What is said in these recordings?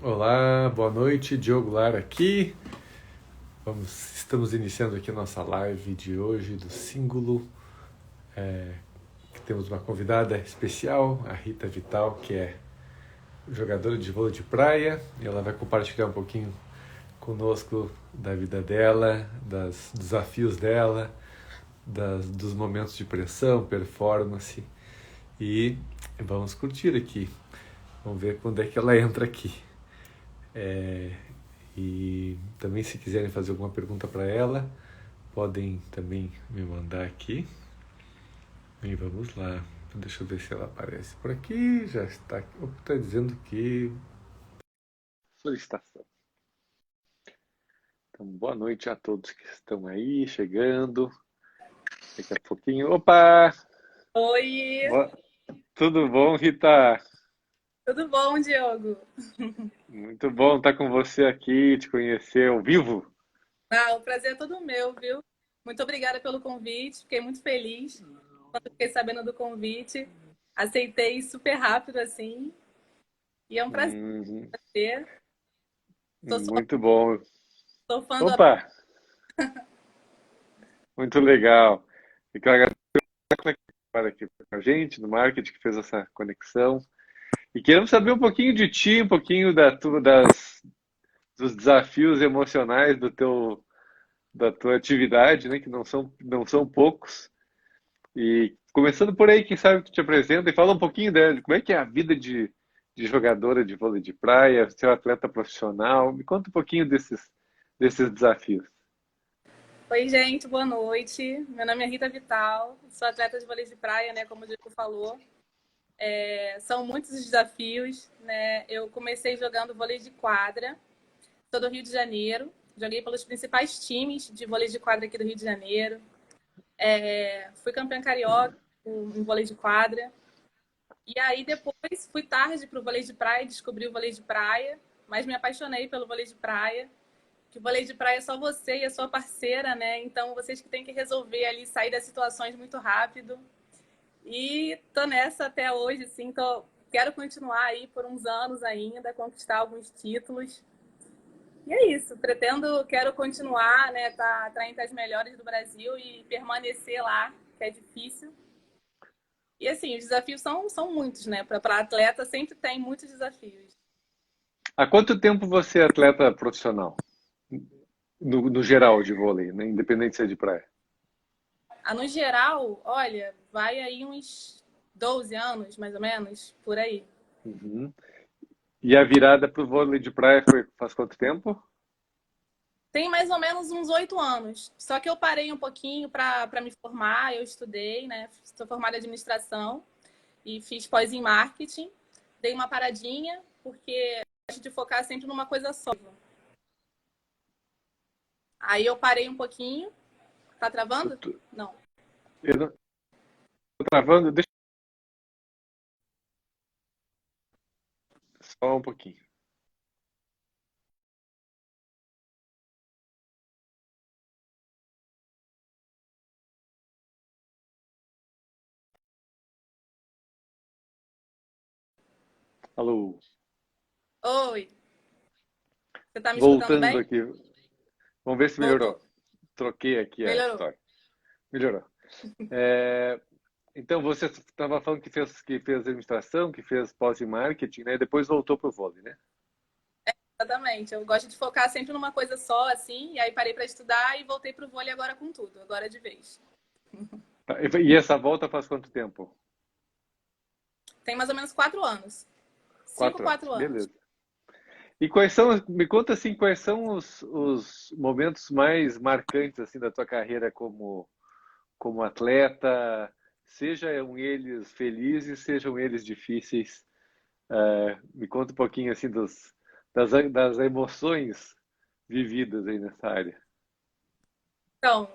Olá, boa noite, Diogo Lara aqui. Estamos iniciando aqui a nossa live de hoje do Símbolo. Que temos uma convidada especial, a Rita Vital, que é jogadora de vôlei de praia. E ela vai compartilhar um pouquinho conosco da vida dela, dos desafios dela, dos momentos de pressão, performance. E vamos curtir aqui. Vamos ver quando é que ela entra aqui. E também, se quiserem fazer alguma pergunta para ela, podem também me mandar aqui. E vamos lá. Deixa eu ver se ela aparece por aqui. Já está aqui. Está dizendo que solicitação. Então, boa noite a todos que estão aí chegando. Daqui a pouquinho. Opa! Oi, Boa- Tudo bom, Rita? tudo bom, Diogo? Muito bom estar com você aqui, te conhecer ao vivo. Ah, o prazer é todo meu, viu? Muito obrigada pelo convite, fiquei muito feliz quando fiquei sabendo do convite. Aceitei super rápido assim, e é um prazer Uhum, ter. Sou muito bom. sou fã do. Opa! Muito legal. E quero agradecer aqui com a gente, no marketing, que fez essa conexão. E queremos saber um pouquinho de ti, um pouquinho dos desafios emocionais da tua atividade, né? Que não são poucos. E começando por aí, quem sabe tu te apresenta e fala um pouquinho dela, de como é que é a vida de jogadora de vôlei de praia, ser atleta profissional. Me conta um pouquinho desses desafios. Oi, gente, boa noite. Meu nome é Rita Vital, sou atleta de vôlei de praia, né? Como o Diogo falou. São muitos os desafios, né? Eu comecei jogando vôlei de quadra, sou do Rio de Janeiro, joguei pelos principais times de vôlei de quadra aqui do Rio de Janeiro. Fui campeã carioca em vôlei de quadra. E aí depois fui tarde para o vôlei de praia, descobri o vôlei de praia, mas me apaixonei pelo vôlei de praia. Que o vôlei de praia é só você e a sua parceira, né? Então vocês que têm que resolver ali, sair das situações muito rápido. E tô nessa até hoje, assim, quero continuar aí por uns anos ainda, conquistar alguns títulos. E é isso, quero continuar, né, tá entre as melhores do Brasil e permanecer lá, que é difícil. E assim, os desafios são muitos, né? Para atleta sempre tem muitos desafios. Há quanto tempo você é atleta profissional? No geral de vôlei, né? Independente se é de praia. Ah, no geral, olha, vai aí uns 12 anos, mais ou menos, por aí. Uhum. E a virada para o vôlei de praia foi faz quanto tempo? Tem mais ou menos uns 8 anos. Só que eu parei um pouquinho para me formar, eu estudei, né? Sou formada em administração e fiz pós em marketing. Dei uma paradinha, porque eu gosto de focar sempre numa coisa só. Aí eu parei um pouquinho. Tá travando? Não. Eu não, tô travando, deixa só um pouquinho. Alô, Oi, você tá me escutando voltando bem? aqui. Vamos ver se Voltou. melhorou. Troquei aqui a Melhorou. história. Melhorou. É, então, você estava falando que fez administração, que fez pós em marketing, né? E depois voltou para o vôlei, né? Exatamente. Eu gosto de focar sempre numa coisa só, assim, e aí parei para estudar e voltei pro vôlei agora com tudo, agora de vez. Tá, e essa volta faz quanto tempo? Tem mais ou menos 4 anos. Cinco, 4 anos, 4 anos. beleza. E quais são, me conta assim, quais são os momentos mais marcantes assim da tua carreira como atleta, sejam eles felizes, sejam eles difíceis. Me conta um pouquinho assim das emoções vividas aí nessa área. Então,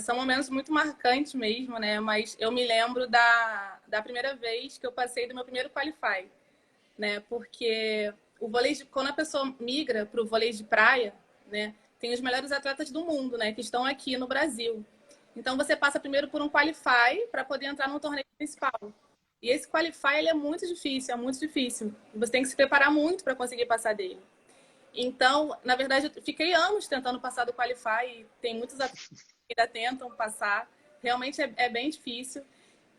são momentos muito marcantes mesmo, né? Mas eu me lembro da primeira vez que eu passei do meu primeiro qualify, né? Porque quando a pessoa migra para o vôlei de praia, né? Tem os melhores atletas do mundo, né? Que estão aqui no Brasil. Então você passa primeiro por um qualify para poder entrar no torneio principal. E esse Qualify, ele é muito difícil, é muito difícil. Você tem que se preparar muito para conseguir passar dele. Então, na verdade, eu fiquei anos tentando passar do Qualify, e tem muitos atletas que ainda tentam passar. Realmente é bem difícil.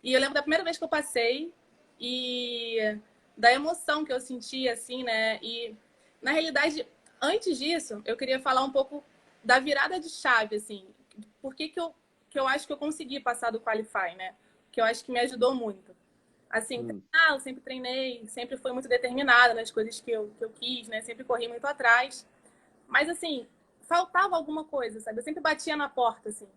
E eu lembro da primeira vez que eu passei e da emoção que eu senti, assim, né? E, na realidade, antes disso, eu queria falar um pouco da virada de chave, assim. Por que eu acho que eu consegui passar do Qualify, né? Que eu acho que me ajudou muito. Assim, eu sempre treinei, sempre fui muito determinada nas coisas que eu quis, né? Sempre corri muito atrás. Mas, assim, faltava alguma coisa, sabe? Eu sempre batia na porta, assim.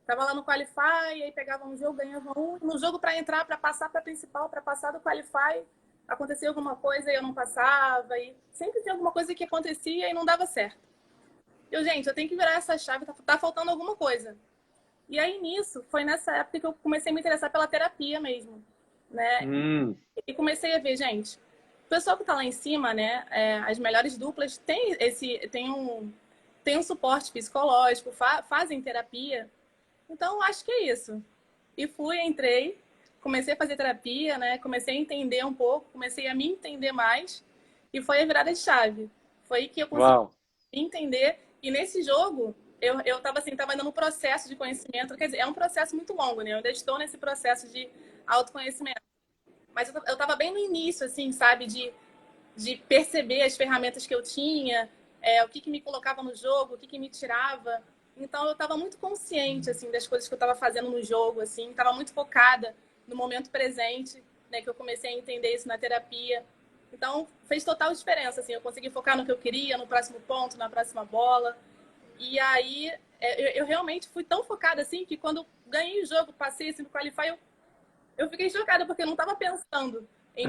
Tava lá no Qualify, aí pegava um jogo, ganhava um. No jogo para entrar, para passar para principal, para passar do Qualify, acontecia alguma coisa e eu não passava. E sempre tinha alguma coisa que acontecia e não dava certo. Gente, eu tenho que virar essa chave, tá faltando alguma coisa. E aí, nisso, foi nessa época que eu comecei a me interessar pela terapia mesmo, né? E comecei a ver, gente, o pessoal que tá lá em cima, né? As melhores duplas tem um suporte psicológico, fazem terapia. Então, acho que é isso. E entrei, comecei a fazer terapia, né? Comecei a entender um pouco, comecei a me entender mais. E foi a virada de chave. Foi que eu consegui Uau! entender. E nesse jogo, eu tava assim, tava ainda no processo de conhecimento. Quer dizer, é um processo muito longo, né? Eu ainda estou nesse processo de autoconhecimento. Mas eu tava bem no início, assim, sabe? De perceber as ferramentas que eu tinha, o que me colocava no jogo, o que me tirava. Então, eu estava muito consciente, assim, das coisas que eu estava fazendo no jogo, assim. Estava muito focada no momento presente, né? Que eu comecei a entender isso na terapia. Então, fez total diferença, assim. Eu consegui focar no que eu queria, no próximo ponto, na próxima bola. E aí, eu realmente fui tão focada, assim, que quando ganhei o jogo, passei, assim, no Qualify, eu fiquei chocada, porque eu não estava pensando em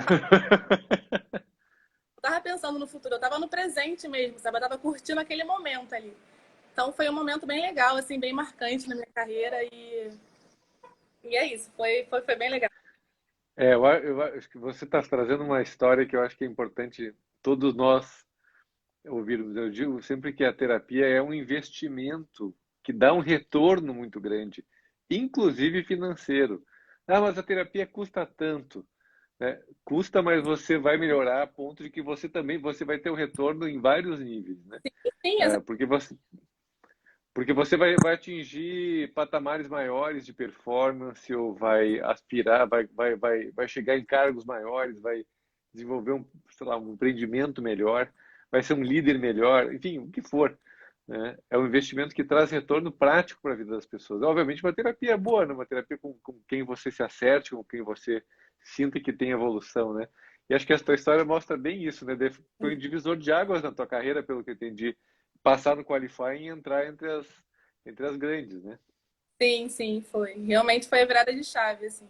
tava pensando no futuro, eu tava no presente mesmo, sabe? Eu tava curtindo aquele momento ali. Então foi um momento bem legal, assim, bem marcante na minha carreira e é isso, foi bem legal. Eu acho que você está trazendo uma história que eu acho que é importante todos nós ouvirmos. Eu digo sempre que a terapia é um investimento que dá um retorno muito grande, inclusive financeiro. Ah, mas a terapia custa tanto, né? Custa, mas você vai melhorar a ponto de que você vai ter um retorno em vários níveis, né? Sim, Porque você vai atingir patamares maiores de performance ou vai aspirar, vai chegar em cargos maiores, vai desenvolver sei lá, um empreendimento melhor, vai ser um líder melhor, enfim, o que for. Né? É um investimento que traz retorno prático para a vida das pessoas. Obviamente, uma terapia é boa, né? Uma terapia com quem você se acerte, com quem você sinta que tem evolução, né? E acho que essa tua história mostra bem isso, né? Foi um divisor de águas na tua carreira, pelo que eu entendi, passar no qualifying e entrar entre as grandes, né? sim, foi. Realmente foi a virada de chave, assim.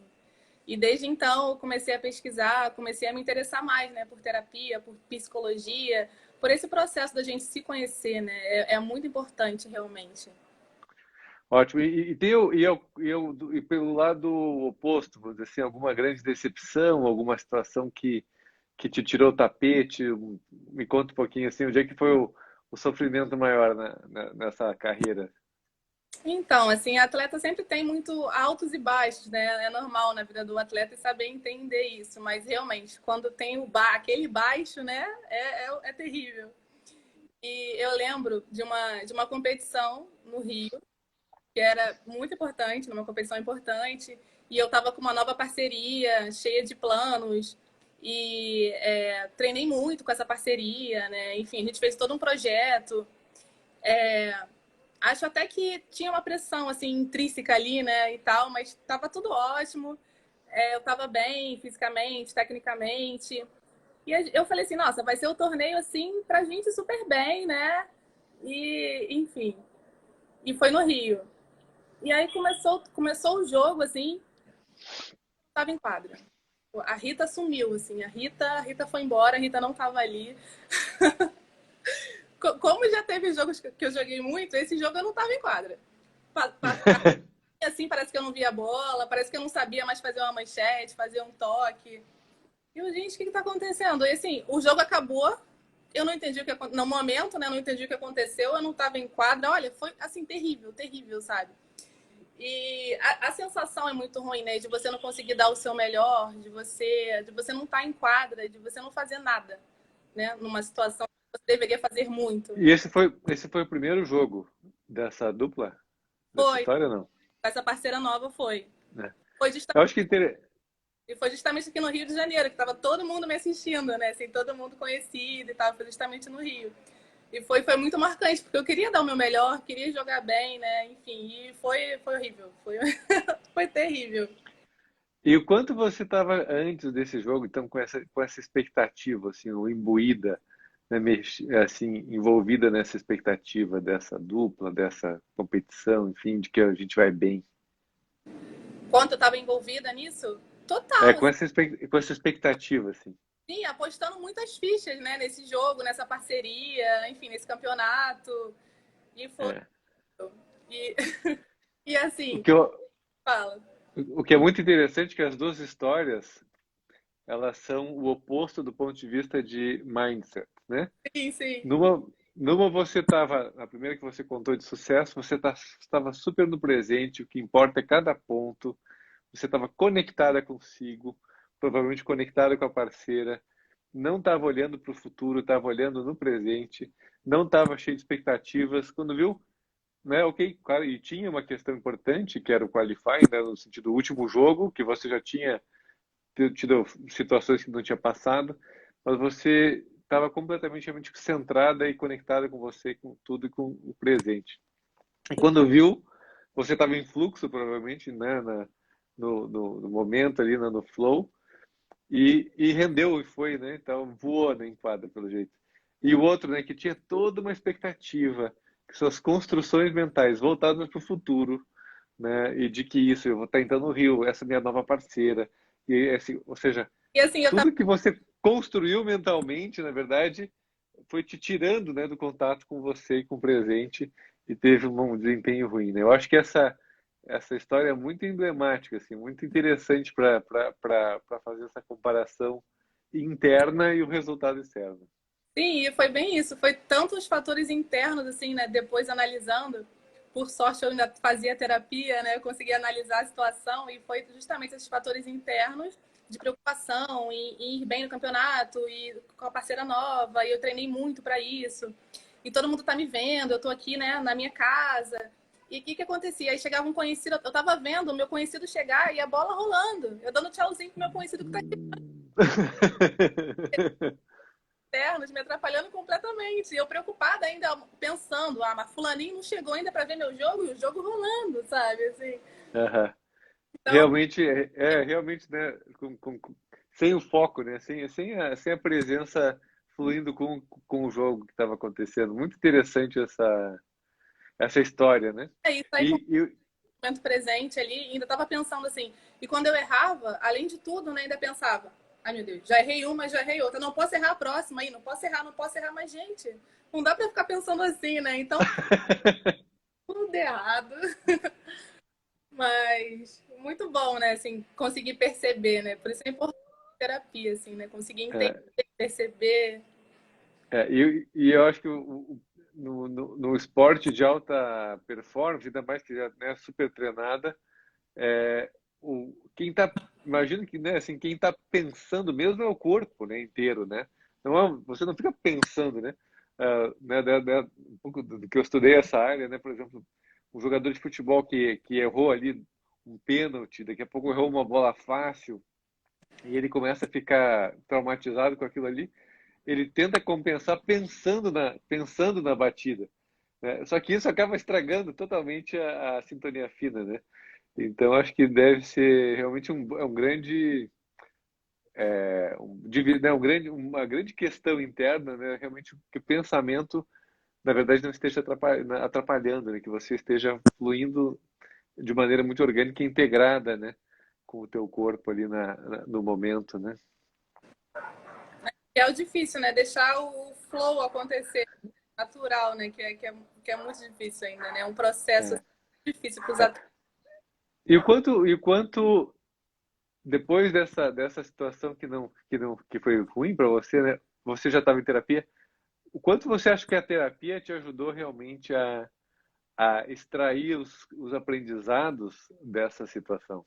E desde então eu comecei a pesquisar, comecei a me interessar mais, né, por terapia, por psicologia, por esse processo da gente se conhecer, né? É muito importante, realmente. Ótimo. E pelo lado oposto, vamos dizer assim, alguma grande decepção, alguma situação que te tirou o tapete? Me conta um pouquinho assim, onde é que foi o sofrimento maior nessa carreira? Então, assim, atleta sempre tem muito altos e baixos, né? É normal na vida do atleta e saber entender isso, mas realmente, quando tem aquele baixo, né, é terrível. E eu lembro de uma competição no Rio, que era muito importante, numa competição importante, e eu estava com uma nova parceria, cheia de planos, e treinei muito com essa parceria, né? Enfim, a gente fez todo um projeto. Acho até que tinha uma pressão assim intrínseca ali, né, e tal, mas estava tudo ótimo. Eu estava bem fisicamente, tecnicamente. E eu falei assim, nossa, vai ser o torneio assim pra gente super bem, né? E, enfim. E foi no Rio. E aí começou o jogo assim, tava em quadra. A Rita sumiu assim, a Rita foi embora, a Rita não tava ali. Como já teve jogos que eu joguei muito, esse jogo eu não tava em quadra. Assim, parece que eu não via a bola, parece que eu não sabia mais fazer uma manchete, fazer um toque. E eu, gente, o que tá acontecendo? E assim, o jogo acabou, eu não entendi o que aconteceu. No momento, né, não entendi o que aconteceu, eu não tava em quadra. Olha, foi assim, terrível, terrível, sabe? E a sensação é muito ruim, né? De você não conseguir dar o seu melhor, de você não estar em quadra, de você não fazer nada, né? Numa situação que você deveria fazer muito. E esse foi o primeiro jogo dessa dupla? Dessa Foi, história, não? essa parceira nova foi. É. Foi Eu justamente, acho que e foi justamente aqui no Rio de Janeiro, que estava todo mundo me assistindo, né? Assim, todo mundo conhecido e tal, foi justamente no Rio. E foi muito marcante, porque eu queria dar o meu melhor, queria jogar bem, né? Enfim, e foi horrível. Foi terrível. E o quanto você estava antes desse jogo, então, com essa expectativa, assim, ou imbuída, né, assim, envolvida nessa expectativa dessa dupla, dessa competição, enfim, de que a gente vai bem. Quanto eu estava envolvida nisso? É, Total, com essa expectativa, assim. sim, apostando muitas fichas, né? Nesse jogo, nessa parceria, enfim, nesse campeonato. E foi. É. E, e O assim, que eu, fala. o que é muito interessante é que as duas histórias, elas são o oposto do ponto de vista de mindset, né? Sim, sim. Numa você estava, na primeira que você contou de sucesso, você estava super no presente, o que importa é cada ponto, você estava conectada consigo, provavelmente conectada com a parceira, não estava olhando para o futuro, estava olhando no presente, não estava cheio de expectativas. Quando viu, né, ok, claro, e tinha uma questão importante, que era o qualifying, né, no sentido do último jogo, que você já tinha tido situações que não tinha passado, mas você estava completamente realmente centrada e conectada com você, com tudo e com o presente. E quando viu, você estava em fluxo, provavelmente, né, no momento ali, no flow, e rendeu e foi, né? Então voou na enquadra, pelo jeito. E o outro, né, que tinha toda uma expectativa, que suas construções mentais voltadas para o futuro, né? E de que isso, eu vou estar entrando no Rio, essa é minha nova parceira. E assim, ou seja, E assim, eu tava. tudo que você construiu mentalmente, na verdade, foi te tirando, né, do contato com você e com o presente e teve um desempenho ruim, né? Eu acho que essa história é muito emblemática, assim, muito interessante para fazer essa comparação interna e o resultado externo. Sim, e foi bem isso. Foi tantos fatores internos, assim, né? Depois analisando. Por sorte, eu ainda fazia terapia, né? Eu consegui analisar a situação e foi justamente esses fatores internos de preocupação em ir bem no campeonato e com a parceira nova. E eu treinei muito para isso. E todo mundo tá me vendo, eu tô aqui, né, na minha casa. E o que acontecia? Aí chegava um conhecido, eu tava vendo o meu conhecido chegar e a bola rolando. Eu dando tchauzinho pro meu conhecido que tá aqui internos, me atrapalhando completamente. E eu preocupada ainda, pensando, mas fulaninho não chegou ainda para ver meu jogo e o jogo rolando, sabe? Assim. Aham. Então, Realmente, realmente, né, sem o foco, né, sem a presença fluindo com o jogo que estava acontecendo. Muito interessante essa história, né? é isso aí com o E, momento presente ali, ainda estava pensando assim. E quando eu errava, além de tudo, né, ainda pensava, ai meu Deus, já errei uma, já errei outra, não posso errar a próxima aí, não posso errar, não posso errar, mas gente, não dá para ficar pensando assim, né? Então, tudo errado. Mas muito bom, né? Assim, conseguir perceber, né? Por isso é importante a terapia, assim, né? Conseguir entender, é, perceber. e eu acho que no esporte de alta performance, ainda mais que já é super treinada, é, quem tá, imagino que, né, assim, quem está pensando mesmo é o corpo, né, inteiro, né? Não você não fica pensando, né? Um pouco do que eu estudei essa área, né? Por exemplo, um jogador de futebol que errou ali um pênalti, daqui a pouco errou uma bola fácil e ele começa a ficar traumatizado com aquilo ali, ele tenta compensar pensando na batida, né? Só que isso acaba estragando totalmente a sintonia fina, né? Então, acho que deve ser realmente um grande, né, uma grande questão interna, né? Realmente que o pensamento, na verdade, não esteja atrapalhando, né? Que você esteja fluindo de maneira muito orgânica e integrada, né? Com o teu corpo ali no momento, né? Que é o difícil, né? Deixar o flow acontecer natural, né? Que é muito difícil ainda, né? É um processo É, difícil para os é. atletas. E o quanto depois dessa situação que foi ruim para você, né? Você já estava em terapia. O quanto você acha que a terapia te ajudou realmente a extrair os aprendizados dessa situação?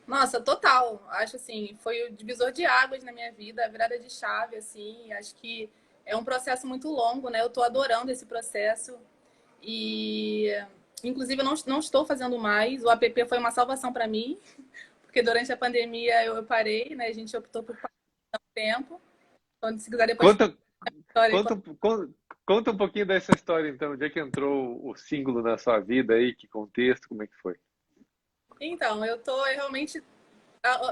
Nossa, total. Acho assim, foi o divisor de águas na minha vida, a virada de chave, assim. Acho que é um processo muito longo, né? Eu tô adorando esse processo e, inclusive, eu não estou fazendo mais. O app foi uma salvação para mim, porque durante a pandemia eu parei, né? A gente optou por parar um tempo. Então, se quiser depois Conta, história. conta, conta um pouquinho dessa história, então. Onde é que entrou o símbolo na sua vida aí? Que contexto? Como é que foi? Então, eu tô realmente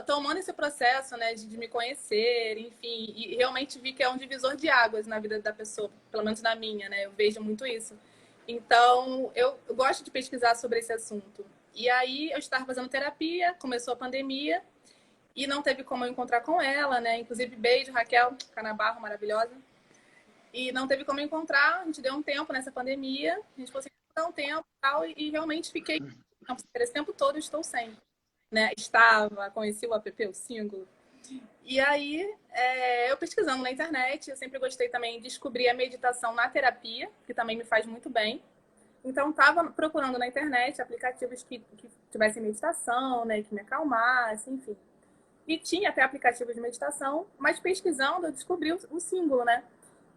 tomando esse processo, né, de me conhecer, enfim, e realmente vi que é um divisor de águas na vida da pessoa, pelo menos na minha, né? Eu vejo muito isso. Então, eu gosto de pesquisar sobre esse assunto. E aí, eu estava fazendo terapia, começou a pandemia e não teve como eu encontrar com ela, né? Inclusive, beijo, Raquel Canabarro, maravilhosa. E não teve como eu encontrar, a gente deu um tempo nessa pandemia, a gente conseguiu dar um tempo e tal, e realmente fiquei. Esse tempo todo eu estou sem, né? Estava, conheci o app, o Singulo. E aí, eu pesquisando na internet, eu sempre gostei também de descobrir a meditação na terapia, que também me faz muito bem. Então, estava procurando na internet aplicativos que tivessem meditação, né, que me acalmassem, enfim. E tinha até aplicativo de meditação, mas pesquisando eu descobri o símbolo, né?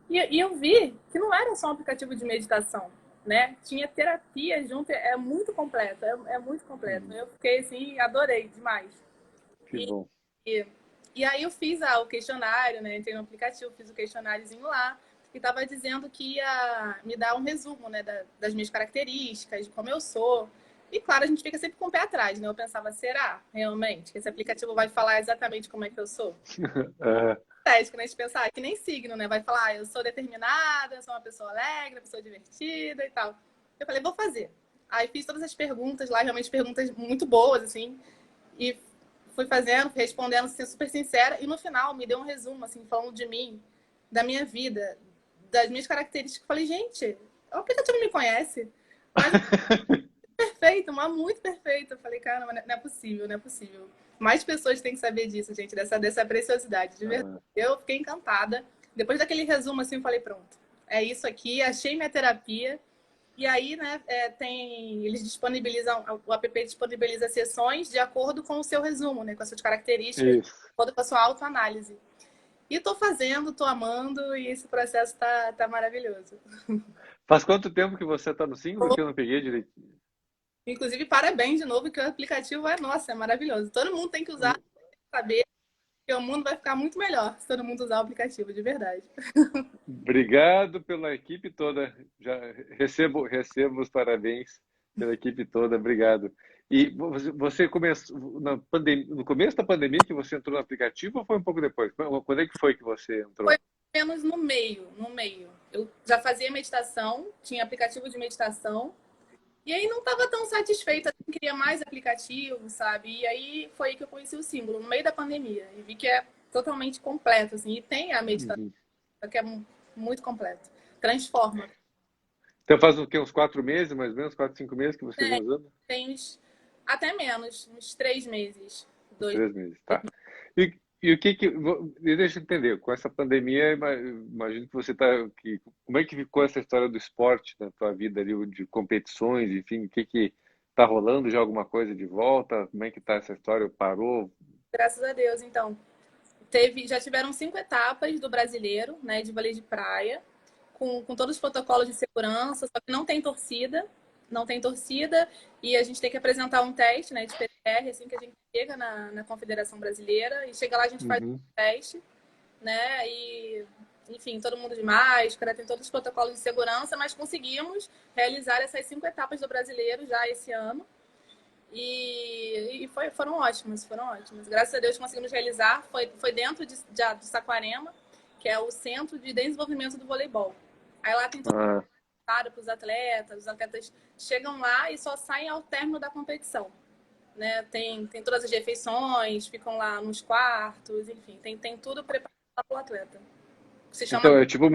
E eu vi que não era só um aplicativo de meditação, né? Tinha terapia junto, é muito completo, é muito completo. Eu fiquei assim, adorei demais. Que E, bom. e, e aí eu fiz o questionário, né? Entrei no aplicativo, fiz o questionáriozinho lá e estava dizendo que ia me dar um resumo, né, das minhas características, de como eu sou. E claro, a gente fica sempre com o pé atrás, né? Eu pensava, será realmente que esse aplicativo vai falar exatamente como é que eu sou? Ah, Estética, né? A gente pensar, que nem signo, né? Vai falar, eu sou determinada, eu sou uma pessoa alegre, uma pessoa divertida e tal. Eu falei, vou fazer. Aí fiz todas as perguntas lá, realmente perguntas muito boas, assim, e fui fazendo, fui respondendo, assim, super sincera, e no final me deu um resumo, assim, falando de mim, da minha vida, das minhas características. Eu falei, gente, o aplicativo me conhece, mas perfeito, mas muito perfeito. Eu falei, cara, não é possível, não é possível. Mais pessoas têm que saber disso, gente, dessa preciosidade, de verdade. ah, Eu fiquei encantada. Depois daquele resumo, assim, eu falei, pronto, é isso aqui, achei minha terapia. E aí, né, eles disponibilizam, o app disponibiliza sessões de acordo com o seu resumo, né, com as suas características, de isso. acordo com a sua autoanálise. E tô fazendo, tô amando, e esse processo tá maravilhoso. Faz quanto tempo que você está no símbolo que eu não peguei direito? Inclusive, parabéns de novo, que o aplicativo nossa, é maravilhoso. Todo mundo tem que usar, saber que o mundo vai ficar muito melhor se todo mundo usar o aplicativo, de verdade. Obrigado pela equipe toda. Já recebo os parabéns pela equipe toda. Obrigado. E você começou no começo da pandemia que você entrou no aplicativo ou foi um pouco depois? Quando é que foi que você Foi entrou? menos no meio, no meio. Eu já fazia meditação, tinha aplicativo de meditação, e aí não estava tão satisfeita, queria mais aplicativo, sabe? E aí foi aí que eu conheci o símbolo, no meio da pandemia, e vi que é totalmente completo, assim, e tem a meditação, Uhum. que é muito completo. Transforma. Então faz o quê? Uns 4 meses, mais ou menos, 4, 5 meses que você vem Tem, usando? tem até menos, uns 3 meses. Uns Dois. 3 meses, tá. E o que deixa eu entender, com essa pandemia, imagino que você está, como é que ficou essa história do esporte na tua vida ali, de competições, enfim, o que está rolando já alguma coisa de volta? Como é que está essa história? Parou? Graças a Deus, então. Já tiveram 5 etapas do brasileiro, né, de vôlei de praia, com todos os protocolos de segurança, só que não tem torcida, não tem torcida, e a gente tem que apresentar um teste, né, de PCR, assim que a gente chega na Confederação Brasileira, e chega lá a gente faz Uhum. o teste, né, e, enfim, todo mundo de máscara, tem todos os protocolos de segurança, mas conseguimos realizar essas 5 etapas do brasileiro já esse ano, foram ótimas, foram ótimas. Graças a Deus conseguimos realizar. Foi dentro do Saquarema, que é o Centro de Desenvolvimento do Voleibol. Aí lá tem todo Ah, para os atletas chegam lá e só saem ao término da competição. Né? Tem todas as refeições, ficam lá nos quartos, enfim, tem tudo preparado para o atleta. Se chama. então, é tipo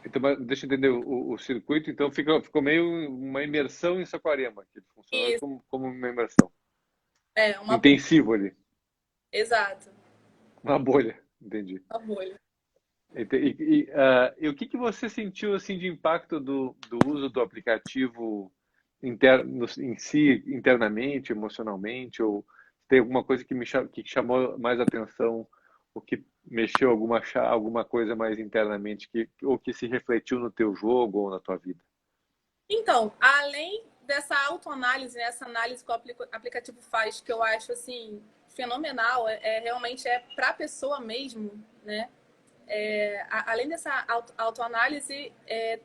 então, deixa eu entender o circuito, então ficou meio uma imersão em Saquarema, que funciona Isso, como uma imersão. uma bolha. Intensivo ali, Exato, uma bolha, entendi. uma bolha. E o que que você sentiu assim de impacto do uso do aplicativo interno, em si, internamente, emocionalmente, ou tem alguma coisa que chamou mais atenção, ou que mexeu alguma coisa mais internamente, ou que se refletiu no teu jogo ou na tua vida? Então, além dessa autoanálise, né, essa análise que o aplicativo faz, que eu acho assim fenomenal, realmente para a pessoa mesmo, né? Além dessa autoanálise,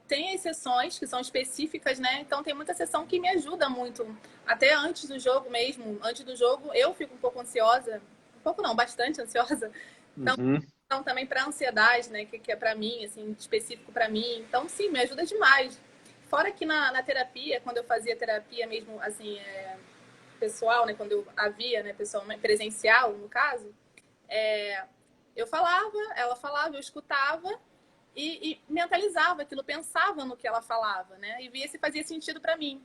tem as sessões que são específicas, né? Então tem muita sessão que me ajuda muito. Até antes do jogo mesmo, antes do jogo eu fico um pouco ansiosa, um pouco não, bastante ansiosa. Uhum. Então também para ansiedade, né? Que é para mim, assim, específico para mim. Então sim, me ajuda demais. Fora que na terapia, quando eu fazia terapia mesmo, assim, pessoal, né? Quando eu havia, né? Pessoal presencial, no caso, é, eu falava, ela falava, eu escutava e mentalizava aquilo, pensava no que ela falava, né? E via se fazia sentido para mim.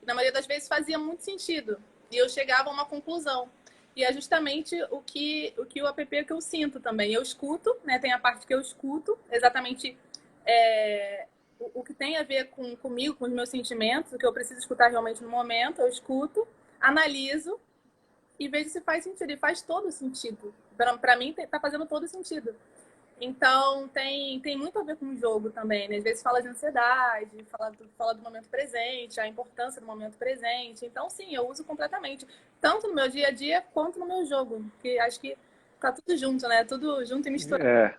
E na maioria das vezes fazia muito sentido. E eu chegava a uma conclusão. E é justamente o app que eu sinto também. Eu escuto, né? Tem a parte que eu escuto, exatamente o que tem a ver comigo, com os meus sentimentos, o que eu preciso escutar realmente no momento, eu escuto, analiso e vejo se faz sentido. E faz todo sentido. Para mim, tá fazendo todo sentido. Então, tem muito a ver com o jogo também, né? Às vezes fala de ansiedade, fala do momento presente, a importância do momento presente. Então, sim, eu uso completamente. Tanto no meu dia a dia, quanto no meu jogo. Que acho que tá tudo junto, né? Tudo junto e misturado. É,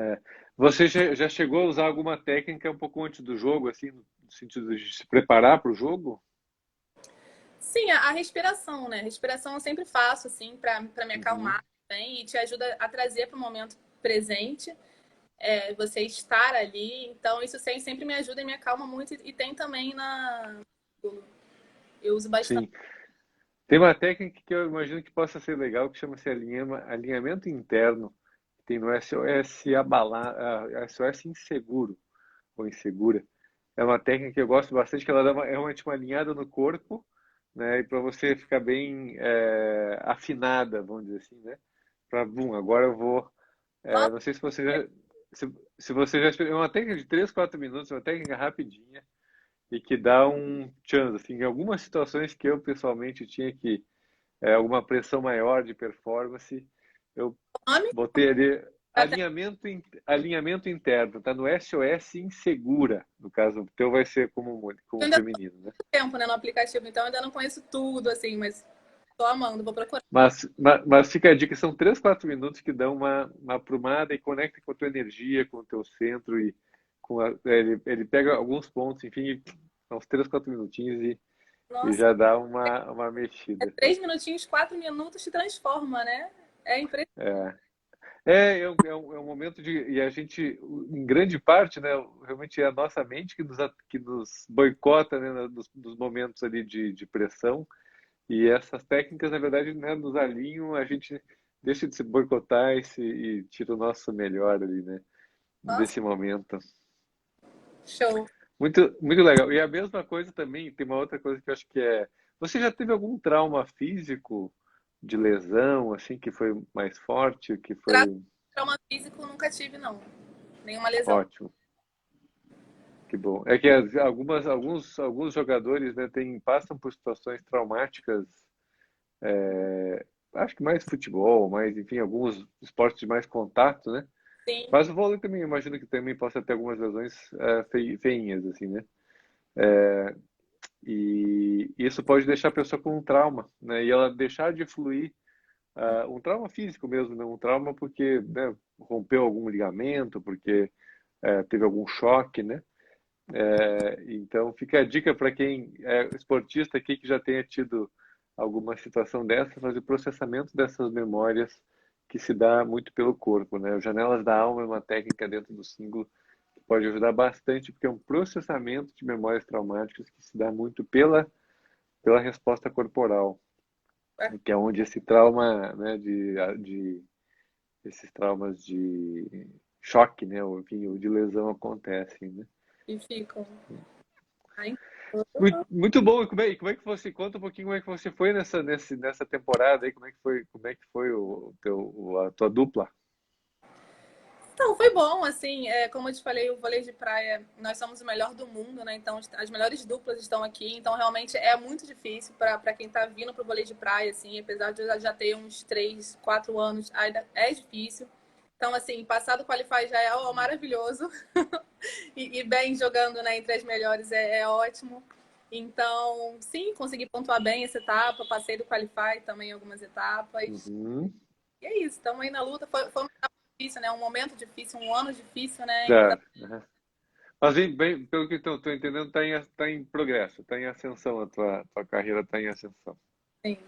é. Você já chegou a usar alguma técnica um pouco antes do jogo, assim, no sentido de se preparar para o jogo? Sim, a respiração, né? Respiração eu sempre faço, assim, para me Uhum. acalmar também. E te ajuda a trazer para o momento presente. Você estar ali. Então, isso sempre me ajuda e me acalma muito. E tem também eu uso bastante. Sim. Tem uma técnica que eu imagino que possa ser legal, que chama-se alinhamento interno, que tem no SOS SOS inseguro ou insegura. É uma técnica que eu gosto bastante, que ela dá realmente uma alinhada no corpo, né, e para você ficar bem afinada, vamos dizer assim, né? Para, bum, agora eu vou. Nossa, Não sei se você já, se você já, é uma técnica de 3, 4 minutos, uma técnica rapidinha e que dá um chance, assim, em algumas situações que eu pessoalmente tinha que alguma pressão maior de performance, eu nome botei ali até alinhamento interno, tá no SOS insegura, no caso, o teu vai ser como ainda feminino, né? tem tempo, né, no aplicativo, então ainda não conheço tudo, assim, mas tô amando, vou procurar. Mas fica a dica, são 3, 4 minutos que dão uma aprumada e conecta com a tua energia, com o teu centro e ele pega alguns pontos, enfim, são uns 3, 4 minutinhos e Nossa, já dá uma mexida. 3 minutinhos, 4 minutos te transforma, né? É impressionante. É. É um momento de. E a gente, em grande parte, né, realmente é a nossa mente que nos boicota, né, nos momentos ali de pressão. E essas técnicas, na verdade, né, nos alinham, a gente deixa de se boicotar e tira o nosso melhor ali, né, Nossa, desse momento. show. Muito, muito legal. E a mesma coisa também, tem uma outra coisa que eu acho que é. Você já teve algum trauma físico de lesão, assim, que foi mais forte, que Graças foi ao trauma físico, nunca tive, não. Nenhuma lesão. ótimo? Que bom. É que alguns jogadores, né, passam por situações traumáticas, acho que mais futebol, mais, enfim, alguns esportes de mais contato, né? Sim. Mas o vôlei também, imagino que também possa ter algumas lesões feinhas, assim, né? E isso pode deixar a pessoa com um trauma, né? E ela deixar de fluir, um trauma físico mesmo, né? Um trauma porque, né, rompeu algum ligamento, porque teve algum choque, né? Então, fica a dica para quem é esportista aqui que já tenha tido alguma situação dessa, fazer processamento dessas memórias que se dá muito pelo corpo, né? O Janelas da Alma é uma técnica dentro do símbolo que pode ajudar bastante, porque é um processamento de memórias traumáticas que se dá muito pela resposta corporal, que é onde esse trauma, né, esses traumas de choque, né, ou, enfim, ou de lesão acontecem, né? E ficam. Ai, Muito bom. E como é que você conta um pouquinho como é que você foi nessa temporada aí? Como é que foi a tua dupla? então, foi bom, assim, como eu te falei, o vôlei de praia, nós somos o melhor do mundo, né? Então, as melhores duplas estão aqui, então realmente é muito difícil para quem tá vindo pro vôlei de praia, assim, apesar de eu já ter uns 3, 4 anos, ainda é difícil. Então, assim, passar do Qualify já é maravilhoso. E bem jogando, né, entre as melhores é ótimo. Então, sim, consegui pontuar bem essa etapa, passei do Qualify também em algumas etapas. Uhum. E é isso, estamos aí na luta. Foi uma etapa difícil, né? Um momento difícil, um ano difícil, né? Então, Tá. Uhum. Mas, bem, pelo que estou entendendo, tá em progresso, está em ascensão, a tua carreira está em ascensão. sim.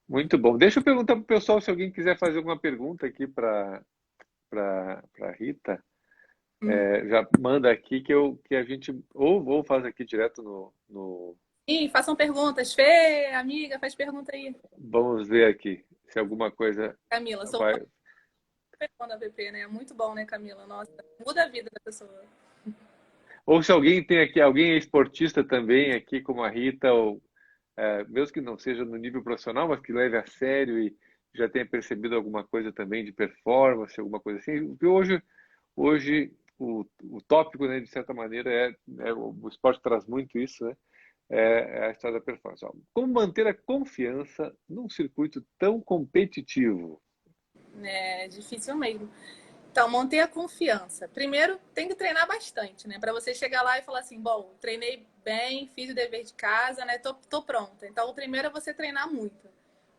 Muito bom. Deixa eu perguntar para o pessoal se alguém quiser fazer alguma pergunta aqui para Rita. Já manda aqui que a gente ou faz aqui direto no. Sim, façam perguntas. Fê, amiga, faz pergunta aí. Vamos ver aqui se alguma coisa Camila, sou vai. fã da VP, né? Muito bom, né, Camila? Nossa, muda a vida da pessoa. Ou se alguém tem aqui, alguém é esportista também aqui, como a Rita, ou mesmo que não seja no nível profissional, mas que leve a sério e já tenha percebido alguma coisa também de performance, alguma coisa assim. Porque hoje o tópico, né, de certa maneira, o esporte traz muito isso, né? É a história da performance. Ó, como manter a confiança num circuito tão competitivo? É difícil mesmo. Então, manter a confiança. Primeiro, tem que treinar bastante, né? Para você chegar lá e falar assim, bom, treinei bem, fiz o dever de casa, né? Tô pronta. Então, o primeiro é você treinar muito.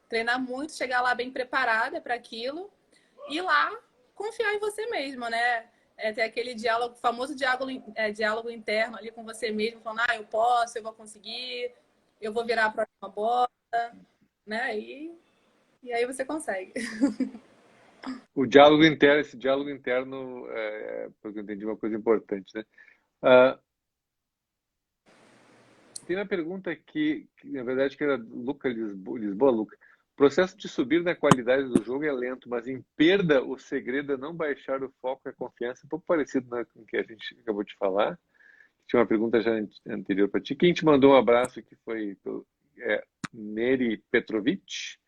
Treinar muito, chegar lá bem preparada para aquilo e lá confiar em você mesmo, né? Ter aquele diálogo, famoso diálogo interno ali com você mesmo, falando, eu posso, eu vou conseguir, eu vou virar a próxima bola, né? E aí você consegue. O diálogo interno, esse diálogo interno, porque eu entendi uma coisa importante, né? Ah, tem uma pergunta aqui, que na verdade que era Luca Lisboa, Luca. O processo de subir na qualidade do jogo é lento, mas em perda o segredo é não baixar o foco e a confiança. Um pouco parecido com o que a gente acabou de falar. Tinha uma pergunta já anterior para ti. Quem te mandou um abraço aqui foi Neri Petrovic,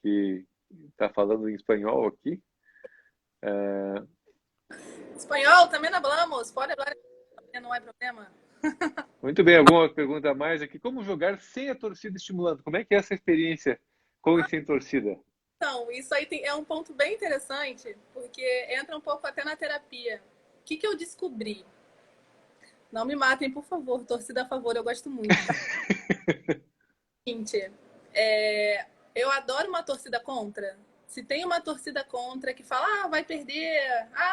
que está falando em espanhol aqui. Espanhol, também não hablamos, pode falar, não é problema. Muito bem, alguma pergunta a mais aqui? Como jogar sem a torcida estimulando? Como é que é essa experiência com e sem torcida? Então, isso aí é um ponto bem interessante, porque entra um pouco até na terapia. O que eu descobri? Não me matem, por favor, torcida a favor, eu gosto muito. Tá? Seguinte, eu adoro uma torcida contra. Se tem uma torcida contra que fala, vai perder,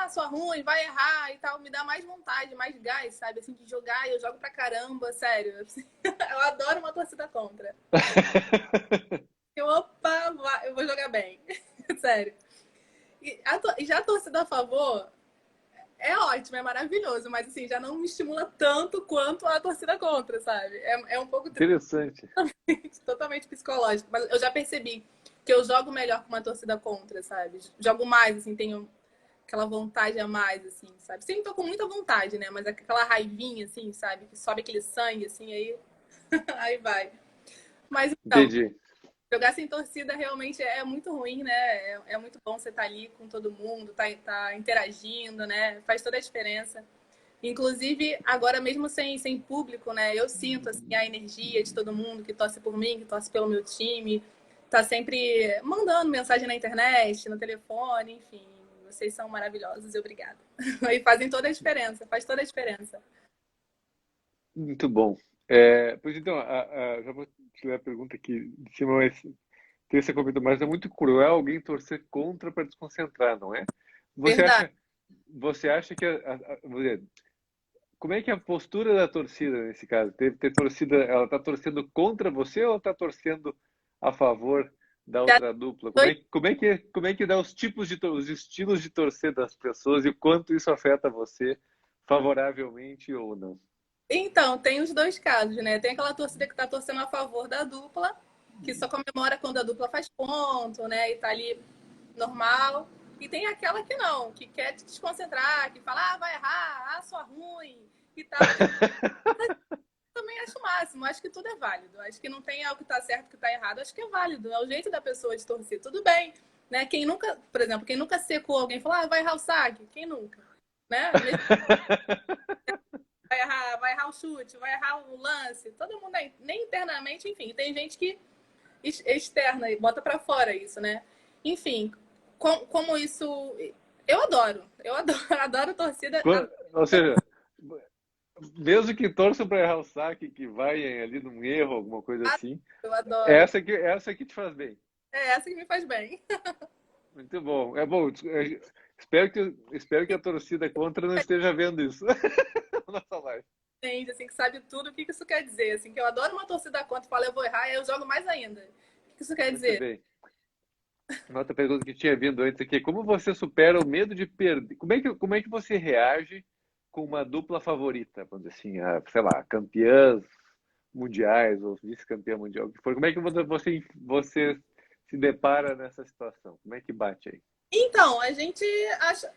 sua ruim, vai errar e tal, me dá mais vontade, mais gás, sabe? Assim, de jogar, eu jogo pra caramba, sério. Eu adoro uma torcida contra. Opa, eu vou jogar bem. Sério. E já a torcida a favor é ótimo, é maravilhoso, mas assim, já não me estimula tanto quanto a torcida contra, sabe? É um pouco Interessante. totalmente psicológico. Mas eu já percebi que eu jogo melhor com uma torcida contra, sabe? Jogo mais, assim, tenho aquela vontade a mais, assim, sabe? Sempre tô com muita vontade, né? Mas aquela raivinha, assim, sabe? Que sobe aquele sangue, assim, aí, aí vai. Mas então, Entendi. jogar sem torcida realmente é muito ruim, né? É muito bom você estar ali com todo mundo, tá interagindo, né? Faz toda a diferença. Inclusive, agora mesmo sem público, né? Eu sinto assim, a energia de todo mundo que torce por mim, que torce pelo meu time. Tá sempre mandando mensagem na internet, no telefone, enfim. Vocês são maravilhosos e obrigada. E fazem toda a diferença, faz toda a diferença. Muito bom. Pois então, já vou te ler a pergunta aqui de cima, mas tem essa comida, mas é muito cruel alguém torcer contra para desconcentrar, não é? Você Verdade. acha, você acha que vou dizer, como é que é a postura da torcida nesse caso? Ter torcida, ela está torcendo contra você ou ela está torcendo a favor da Já outra dupla? dois- Como é que dá os tipos os estilos de torcer das pessoas e o quanto isso afeta você favoravelmente ou não? Então, tem os dois casos, né? Tem aquela torcida que tá torcendo a favor da dupla, que só comemora quando a dupla faz ponto, né? E tá ali normal. E tem aquela que não, que quer te desconcentrar, que fala, vai errar, sua ruim e tal. Também acho o máximo, acho que tudo é válido. Acho que não tem algo que tá certo, que tá errado, acho que é válido. É o jeito da pessoa de torcer, tudo bem. né? Quem nunca, por exemplo, quem nunca secou alguém e falou, vai errar o saque? Quem nunca? Né? Vai errar o chute, vai errar o lance. Todo mundo aí, nem internamente, enfim. Tem gente que externa e bota para fora isso, né? Enfim, como isso. Eu adoro, adoro torcida. Ou seja, mesmo que torçam para errar o saque, que vai ali num erro, alguma coisa assim, Eu adoro. essa que te faz bem. É essa que me faz bem. Muito bom. É bom. Espero que a torcida contra não esteja vendo isso na nossa live. Gente, assim, que sabe tudo o que isso quer dizer. Assim, que eu adoro uma torcida contra, fala eu vou errar, e eu jogo mais ainda. O que isso quer Muito dizer? bem. Uma outra pergunta que tinha vindo antes aqui: como você supera o medo de perder? Como é que você reage com uma dupla favorita? Vamos dizer assim, sei lá, campeãs mundiais ou vice-campeã mundial, o que for. Como é que você se depara nessa situação? Como é que bate aí? Então, a gente acha.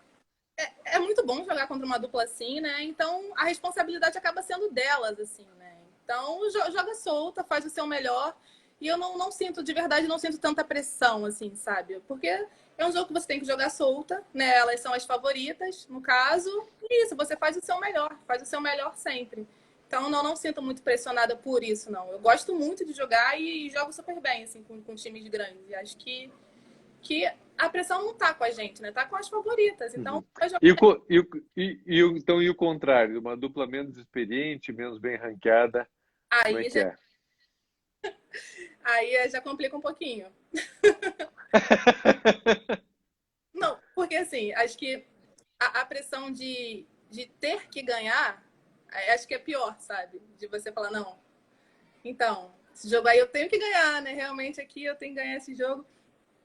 É muito bom jogar contra uma dupla assim, né? Então a responsabilidade acaba sendo delas, assim, né? Então joga solta, faz o seu melhor. E eu não sinto, de verdade, não sinto tanta pressão, assim, sabe? Porque é um jogo que você tem que jogar solta, né? Elas são as favoritas, no caso. E isso, você faz o seu melhor sempre. Então não sinto muito pressionada por isso, não. Eu gosto muito de jogar e jogo super bem, assim, com times grandes. E acho que a pressão não tá com a gente, né? Tá com as favoritas. Então, Uhum. vai jogar. Então, e o contrário? Uma dupla menos experiente, menos bem ranqueada, como é Aí que já, é? aí já complica um pouquinho. Não, porque assim, acho que a pressão de ter que ganhar, acho que é pior, sabe? De você falar, não, então, esse jogo aí eu tenho que ganhar, né? Realmente aqui eu tenho que ganhar esse jogo.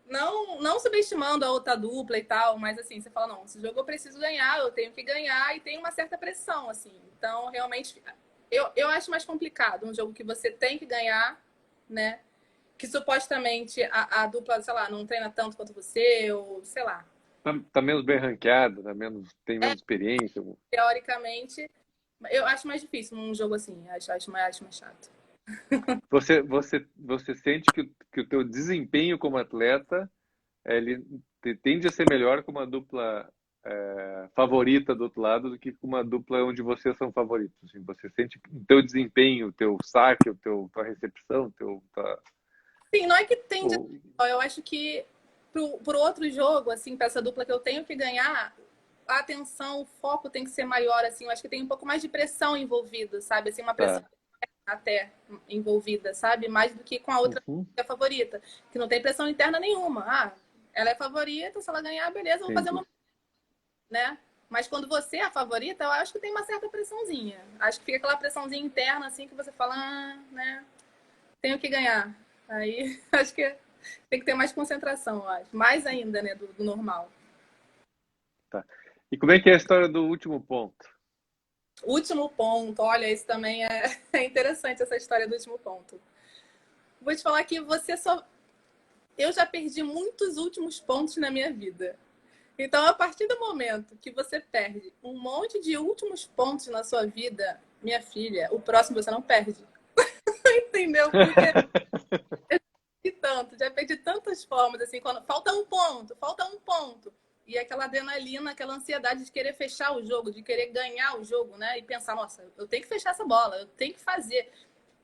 Não subestimando a outra dupla e tal, mas assim, você fala, não, esse jogo eu preciso ganhar, eu tenho que ganhar e tem uma certa pressão, assim. Então, realmente, eu acho mais complicado um jogo que você tem que ganhar, né? Que supostamente a dupla, sei lá, não treina tanto quanto você, ou sei lá. Tá menos bem ranqueada, tem É, menos experiência. teoricamente, eu acho mais difícil num jogo assim, acho mais chato. Você sente que o teu desempenho como atleta ele tende a ser melhor com uma dupla favorita do outro lado do que com uma dupla onde vocês são favoritos. Assim, você sente o teu desempenho, o teu saque, tua recepção, Sim, não é que tende o- a... Eu acho que pro outro jogo, assim, para essa dupla que eu tenho que ganhar, a atenção, o foco tem que ser maior, assim. Eu acho que tem um pouco mais de pressão envolvida, sabe? Assim, uma pressão tá. até envolvida, sabe? Mais do que com a outra Uhum, que é a favorita, que não tem pressão interna nenhuma. Ah, ela é favorita, se ela ganhar, beleza, eu vou fazer entendi. uma, né? Mas quando você é a favorita, eu acho que tem uma certa pressãozinha. Acho que fica aquela pressãozinha interna, assim, que você fala, né? Tenho que ganhar. Aí acho que tem que ter mais concentração, eu acho. Mais ainda, né, do normal. Tá. E como é que é a história do último ponto? Último ponto, olha, isso também é interessante, essa história do último ponto. Vou te falar que você só. Eu já perdi muitos últimos pontos na minha vida. Então, a partir do momento que você perde um monte de últimos pontos na sua vida, minha filha, o próximo você não perde. Entendeu? Porque já perdi tantas formas, assim, quando falta um ponto. E aquela adrenalina, aquela ansiedade de querer fechar o jogo, de querer ganhar o jogo, né? E pensar, nossa, eu tenho que fechar essa bola, eu tenho que fazer.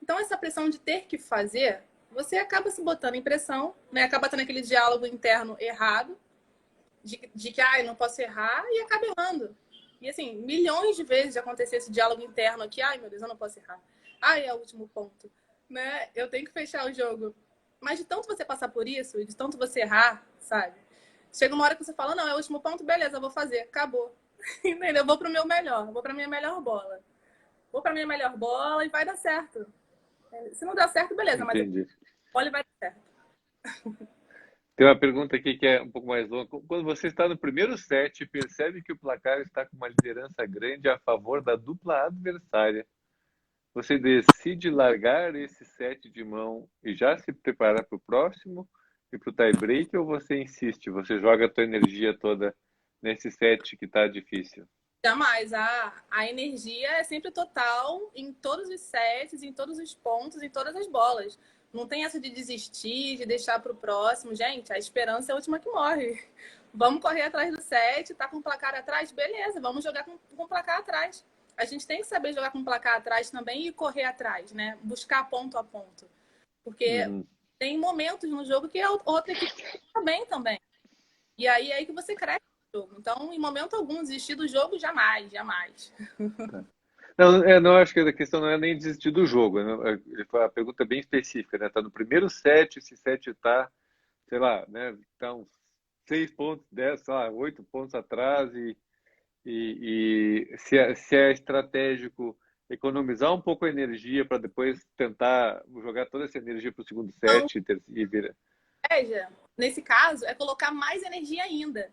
Então, essa pressão de ter que fazer, você acaba se botando em pressão, né? Acaba tendo aquele diálogo interno errado, de que, eu não posso errar, e acaba errando. E assim, milhões de vezes já aconteceu esse diálogo interno aqui, ai meu Deus, eu não posso errar. É o último ponto, né? Eu tenho que fechar o jogo. Mas de tanto você passar por isso, de tanto você errar, sabe? Chega uma hora que você fala, não, é o último ponto, beleza, eu vou fazer, acabou. Entendeu? Eu vou pro meu melhor, vou pra minha melhor bola. Vou pra minha melhor bola e vai dar certo. Se não der certo, beleza, mas a Entendi. bola vai dar certo. Tem uma pergunta aqui que é um pouco mais longa. Quando você está no primeiro set e percebe que o placar está com uma liderança grande a favor da dupla adversária, você decide largar esse set de mão e já se preparar para o próximo e para o tie-break, ou você insiste? Você joga a tua energia toda nesse set que está difícil? Jamais. A energia é sempre total em todos os sets, em todos os pontos, em todas as bolas. Não tem essa de desistir, de deixar para o próximo. Gente, a esperança é a última que morre. Vamos correr atrás do set, tá com o placar atrás? Beleza, vamos jogar com o placar atrás. A gente tem que saber jogar com o placar atrás também e correr atrás, né? Buscar ponto a ponto. Porque Uhum. tem momentos no jogo que a outra equipe tá bem também. E aí é aí que você cresce no jogo. Então, em momento algum, desistir do jogo, jamais, jamais. Não, não acho que a questão não é nem desistir do jogo, né? A pergunta é bem específica, né? Tá no primeiro set, esse set tá, sei lá, né? Tá uns 6 pontos, 10, sei lá, 8 pontos atrás e se é estratégico economizar um pouco a energia para depois tentar jogar toda essa energia para o segundo Então, set e vira. estratégia, nesse caso, é colocar mais energia ainda.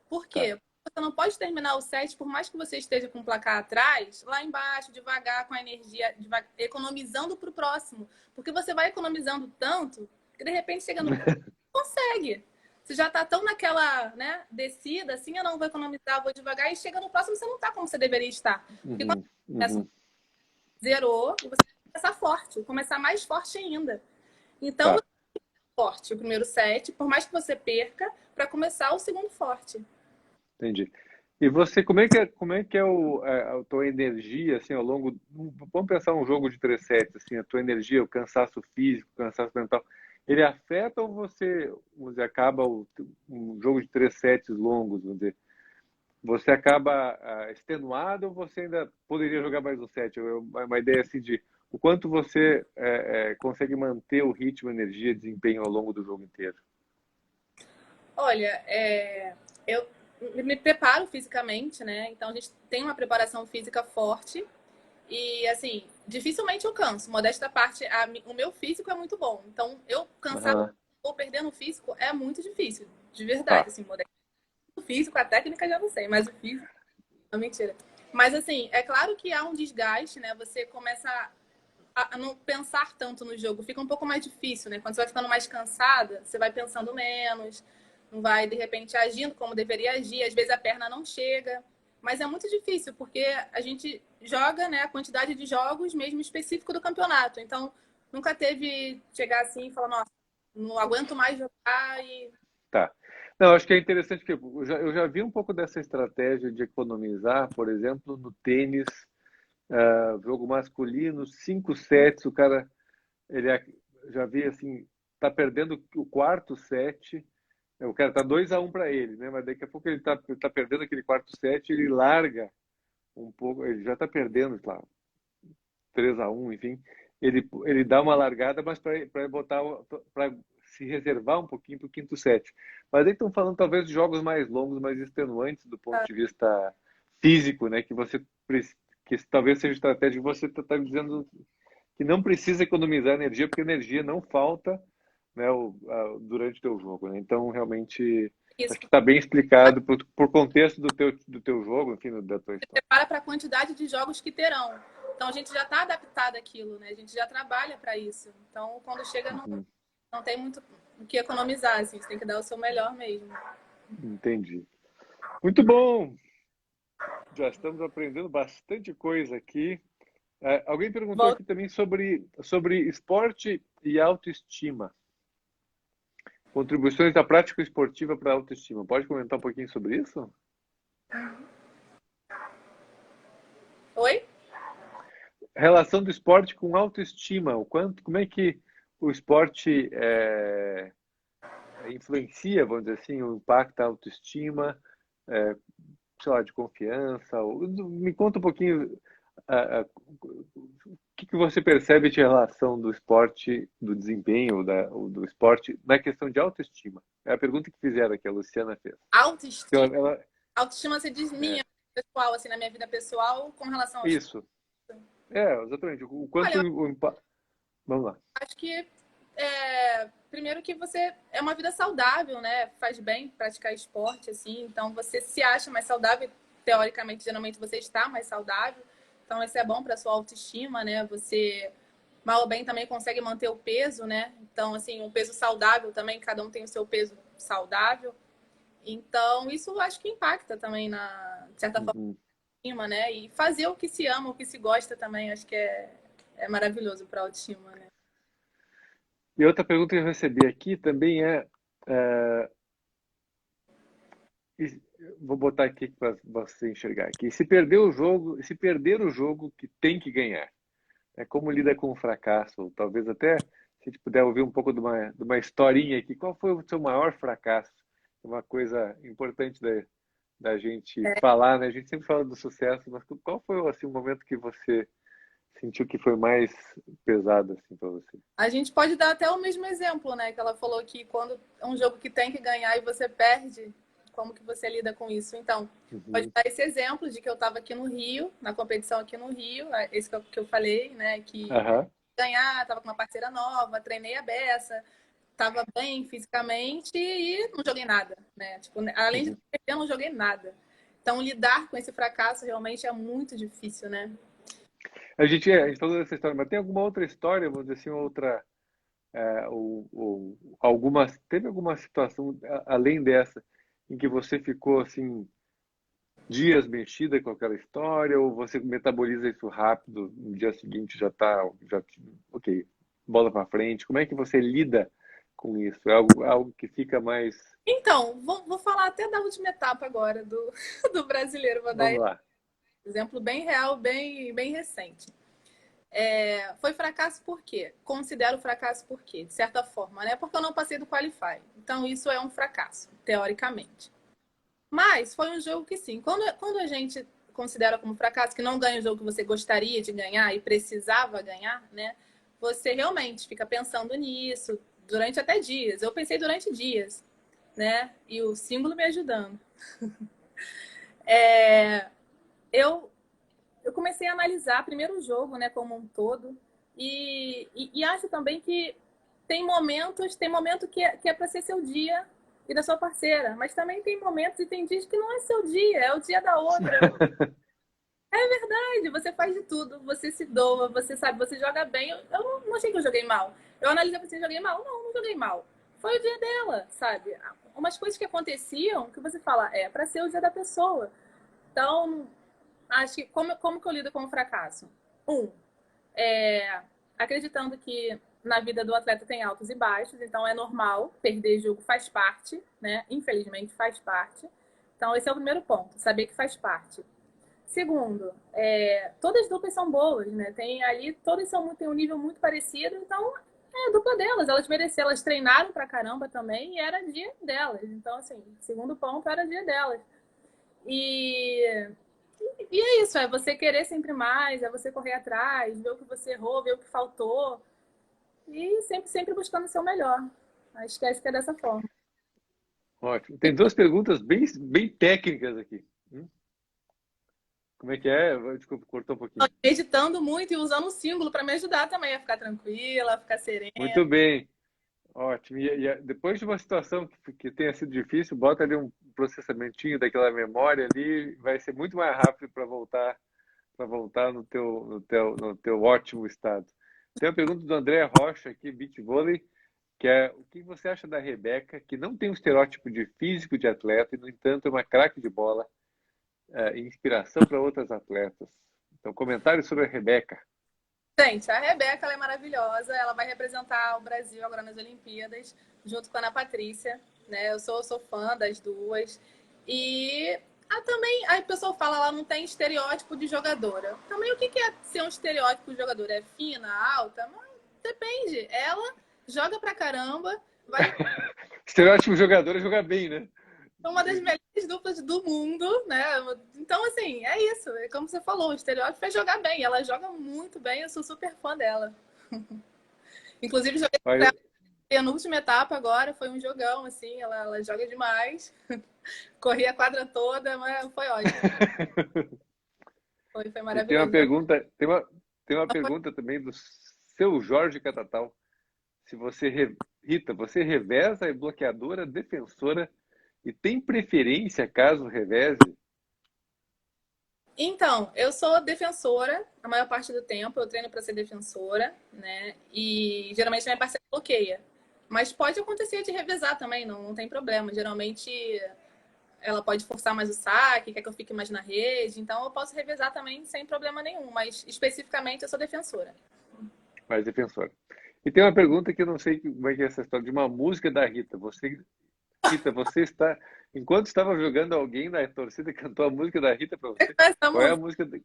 Por Tá. quê? Você não pode terminar o set, por mais que você esteja com o placar atrás, lá embaixo, devagar, com a energia, economizando para o próximo. Porque você vai economizando tanto que, de repente, chega no próximo, não consegue. Você já está tão naquela, né, descida, assim, eu não vou economizar, vou devagar, e chega no próximo, você não está como você deveria estar. Porque quando Uhum, você começa, uhum. zerou, e você vai começar forte, começar mais forte ainda. Então, Tá, forte o primeiro set, por mais que você perca, para começar o segundo forte. entendi. E você, como é que é a tua energia, assim, ao longo... Vamos pensar um jogo de 3 sets, assim, a tua energia, o cansaço físico, o cansaço mental, ele afeta ou você acaba um jogo de 3 sets longos, vamos dizer, você acaba extenuado ou você ainda poderia jogar mais um set? Uma ideia assim de o quanto você consegue manter o ritmo, energia, desempenho ao longo do jogo inteiro. Olha, eu me preparo fisicamente, né? Então a gente tem uma preparação física forte e, assim, dificilmente eu canso. Modesta à parte, o meu físico é muito bom. Então eu cansar Aham, ou perder no físico é muito difícil, de verdade. tá. Assim, modesta. O físico, a técnica já não sei, mas o físico, não, mentira. Mas, assim, é claro que há um desgaste, né? Você começa a não pensar tanto no jogo, fica um pouco mais difícil, né? Quando você vai ficando mais cansada, você vai pensando menos, não vai, de repente, agindo como deveria agir. Às vezes a perna não chega. Mas é muito difícil, porque a gente joga, né, a quantidade de jogos mesmo específico do campeonato. Então, nunca teve chegar assim e falar, nossa, não aguento mais jogar e. Tá. Não, acho que é interessante que eu já vi um pouco dessa estratégia de economizar, por exemplo, no tênis, jogo masculino, 5 sets, o cara, ele já vi assim, tá perdendo o quarto set, o cara tá 2-1 para ele, né? Mas daqui a pouco ele tá perdendo aquele quarto set, ele larga um pouco, ele já tá perdendo, claro, 3-1, enfim. Ele dá uma largada, mas para botar, para se reservar um pouquinho para o quinto set. Mas aí estão falando talvez de jogos mais longos, mais extenuantes do ponto de vista físico, né? Que talvez seja estratégia que você está dizendo que não precisa economizar energia, porque energia não falta, né, durante o teu jogo, né? Então, realmente, Isso, acho que está bem explicado por contexto do teu jogo, enfim, da tua você história. prepara para a quantidade de jogos que terão. Então a gente já está adaptado àquilo, né? A gente já trabalha para isso. Então quando chega Uhum, não tem muito o que economizar, assim, você tem que dar o seu melhor mesmo. entendi. Muito bom! Já estamos aprendendo bastante coisa aqui. Alguém perguntou Volta. aqui também sobre esporte e autoestima. Contribuições da prática esportiva para a autoestima. Pode comentar um pouquinho sobre isso? Oi? Relação do esporte com autoestima. Como é que o esporte influencia, vamos dizer assim, o impacto da autoestima, é, sei lá, de confiança? Me conta um pouquinho o que você percebe de relação do esporte, do desempenho, do esporte, na questão de autoestima? É a pergunta que fizeram aqui, a Luciana fez. Autoestima. Então, Autoestima você diz é, minha, pessoal, assim, na minha vida pessoal, com relação ao esporte. isso. Exatamente. O quanto Olha, o impacto. Vamos lá. acho que primeiro que você é uma vida saudável, né? Faz bem praticar esporte, assim, então você se acha mais saudável, teoricamente, geralmente você está mais saudável, então isso é bom para sua autoestima, né? Você mal ou bem também consegue manter o peso, né? Então, assim, um peso saudável também, cada um tem o seu peso saudável. Então, isso eu acho que impacta também de certa forma, Uhum. né? E fazer o que se ama, o que se gosta também, acho que é maravilhoso para a autoestima, né? E outra pergunta que eu recebi aqui também é, e- vou botar aqui para você enxergar aqui. Se perder o jogo que tem que ganhar, como lida com o fracasso? Ou talvez até, se a gente puder ouvir um pouco de uma historinha aqui, qual foi o seu maior fracasso? Uma coisa importante da gente falar, né? A gente sempre fala do sucesso, mas qual foi assim, o momento que você sentiu que foi mais pesado assim para você? A gente pode dar até o mesmo exemplo, né? Que ela falou que quando é um jogo que tem que ganhar e você perde, como que você lida com isso? Então, pode Uhum. dar esse exemplo de que eu estava aqui no Rio, na competição aqui no Rio, esse que eu falei, né? Que Aham. ganhar, estava com uma parceira nova, treinei a beça, estava bem fisicamente e não joguei nada, né? Tipo, além de Uhum. perder, eu não joguei nada. Então, lidar com esse fracasso realmente é muito difícil, né? A gente falou dessa história, mas tem alguma outra história, vamos dizer assim, outra, teve alguma situação além dessa em que você ficou assim dias mexida com aquela história ou você metaboliza isso rápido, no dia seguinte ok, bola para frente. Como é que você lida com isso? É algo que fica mais. Então, vou falar até da última etapa agora do, do brasileiro. Vou dar Vamos lá. exemplo bem real, bem recente. Foi fracasso por quê? Considero fracasso por quê? De certa forma, né? Porque eu não passei do Qualify. Então, isso é um fracasso, teoricamente. Mas foi um jogo que sim. Quando a gente considera como fracasso que não ganha o jogo que você gostaria de ganhar e precisava ganhar, né? Você realmente fica pensando nisso durante até dias. Eu pensei durante dias, né? E o símbolo me ajudando. Eu eu comecei a analisar primeiro o jogo, né, como um todo, e acho também que tem momento que é para ser seu dia e da sua parceira, mas também tem momentos e tem dias que não é seu dia, é o dia da outra. É verdade, você faz de tudo, você se doa, você sabe, você joga bem. Eu não achei que eu joguei mal. Eu analisei assim, joguei mal? Não joguei mal. Foi o dia dela, sabe? Umas coisas que aconteciam que você fala, é para ser o dia da pessoa. Então, acho que como que eu lido com o fracasso? Um, é, acreditando que na vida do atleta tem altos e baixos, então é normal, perder jogo faz parte, né? Infelizmente faz parte. Então esse é o primeiro ponto, saber que faz parte. Segundo, todas as duplas são boas, né? Tem ali, todas têm um nível muito parecido, então é a dupla delas, elas mereceram, elas treinaram pra caramba também e era dia delas. Então, assim, segundo ponto era dia delas. E e é isso, é você querer sempre mais, é você correr atrás, ver o que você errou, ver o que faltou. E sempre buscando o seu melhor. Acho que é dessa forma. Ótimo. Tem duas perguntas bem técnicas aqui. Como é que é? Desculpa, cortou um pouquinho. Meditando muito e usando o símbolo para me ajudar também a ficar tranquila, a ficar serena. Muito bem. Ótimo. Depois de uma situação que tenha sido difícil, bota ali um processamentinho daquela memória ali, vai ser muito mais rápido para voltar no teu ótimo estado. Tem uma pergunta do André Rocha aqui, Beach Vôlei, que é o que você acha da Rebeca, que não tem um estereótipo de físico de atleta e, no entanto, é uma craque de bola, e inspiração para outras atletas. Então, comentários sobre a Rebeca. Gente, a Rebeca ela é maravilhosa. Ela vai representar o Brasil agora nas Olimpíadas, junto com a Ana Patrícia. Né? Eu sou fã das duas. E também, aí o pessoal fala, ela não tem estereótipo de jogadora. Também o que é ser um estereótipo de jogadora? É fina, alta? Mas depende. Ela joga pra caramba, vai Estereótipo jogador é jogar bem, né? ser uma das melhores duplas do mundo, né? Então, assim, é isso. É como você falou, o estereótipo é jogar bem. Ela joga muito bem, eu sou super fã dela. Inclusive, joguei Olha, a penúltima etapa agora, foi um jogão, assim, ela joga demais. Corri a quadra toda, mas foi ótimo. Foi e tem uma maravilhoso. pergunta, tem uma pergunta também do seu Jorge Catatal. Se você, Rita, você reveza, é bloqueadora, defensora e tem preferência caso reveze? Então, eu sou defensora a maior parte do tempo, eu treino para ser defensora, né? E geralmente minha parceira bloqueia. Mas pode acontecer de revezar também, não tem problema. Geralmente ela pode forçar mais o saque, quer que eu fique mais na rede, então eu posso revezar também sem problema nenhum, mas especificamente eu sou defensora. Mais defensora. E tem uma pergunta que eu não sei como é que é essa história, de uma música da Rita. Rita, você está. Enquanto estava jogando, alguém da torcida cantou a música da Rita para você? Essa Qual é a música, música,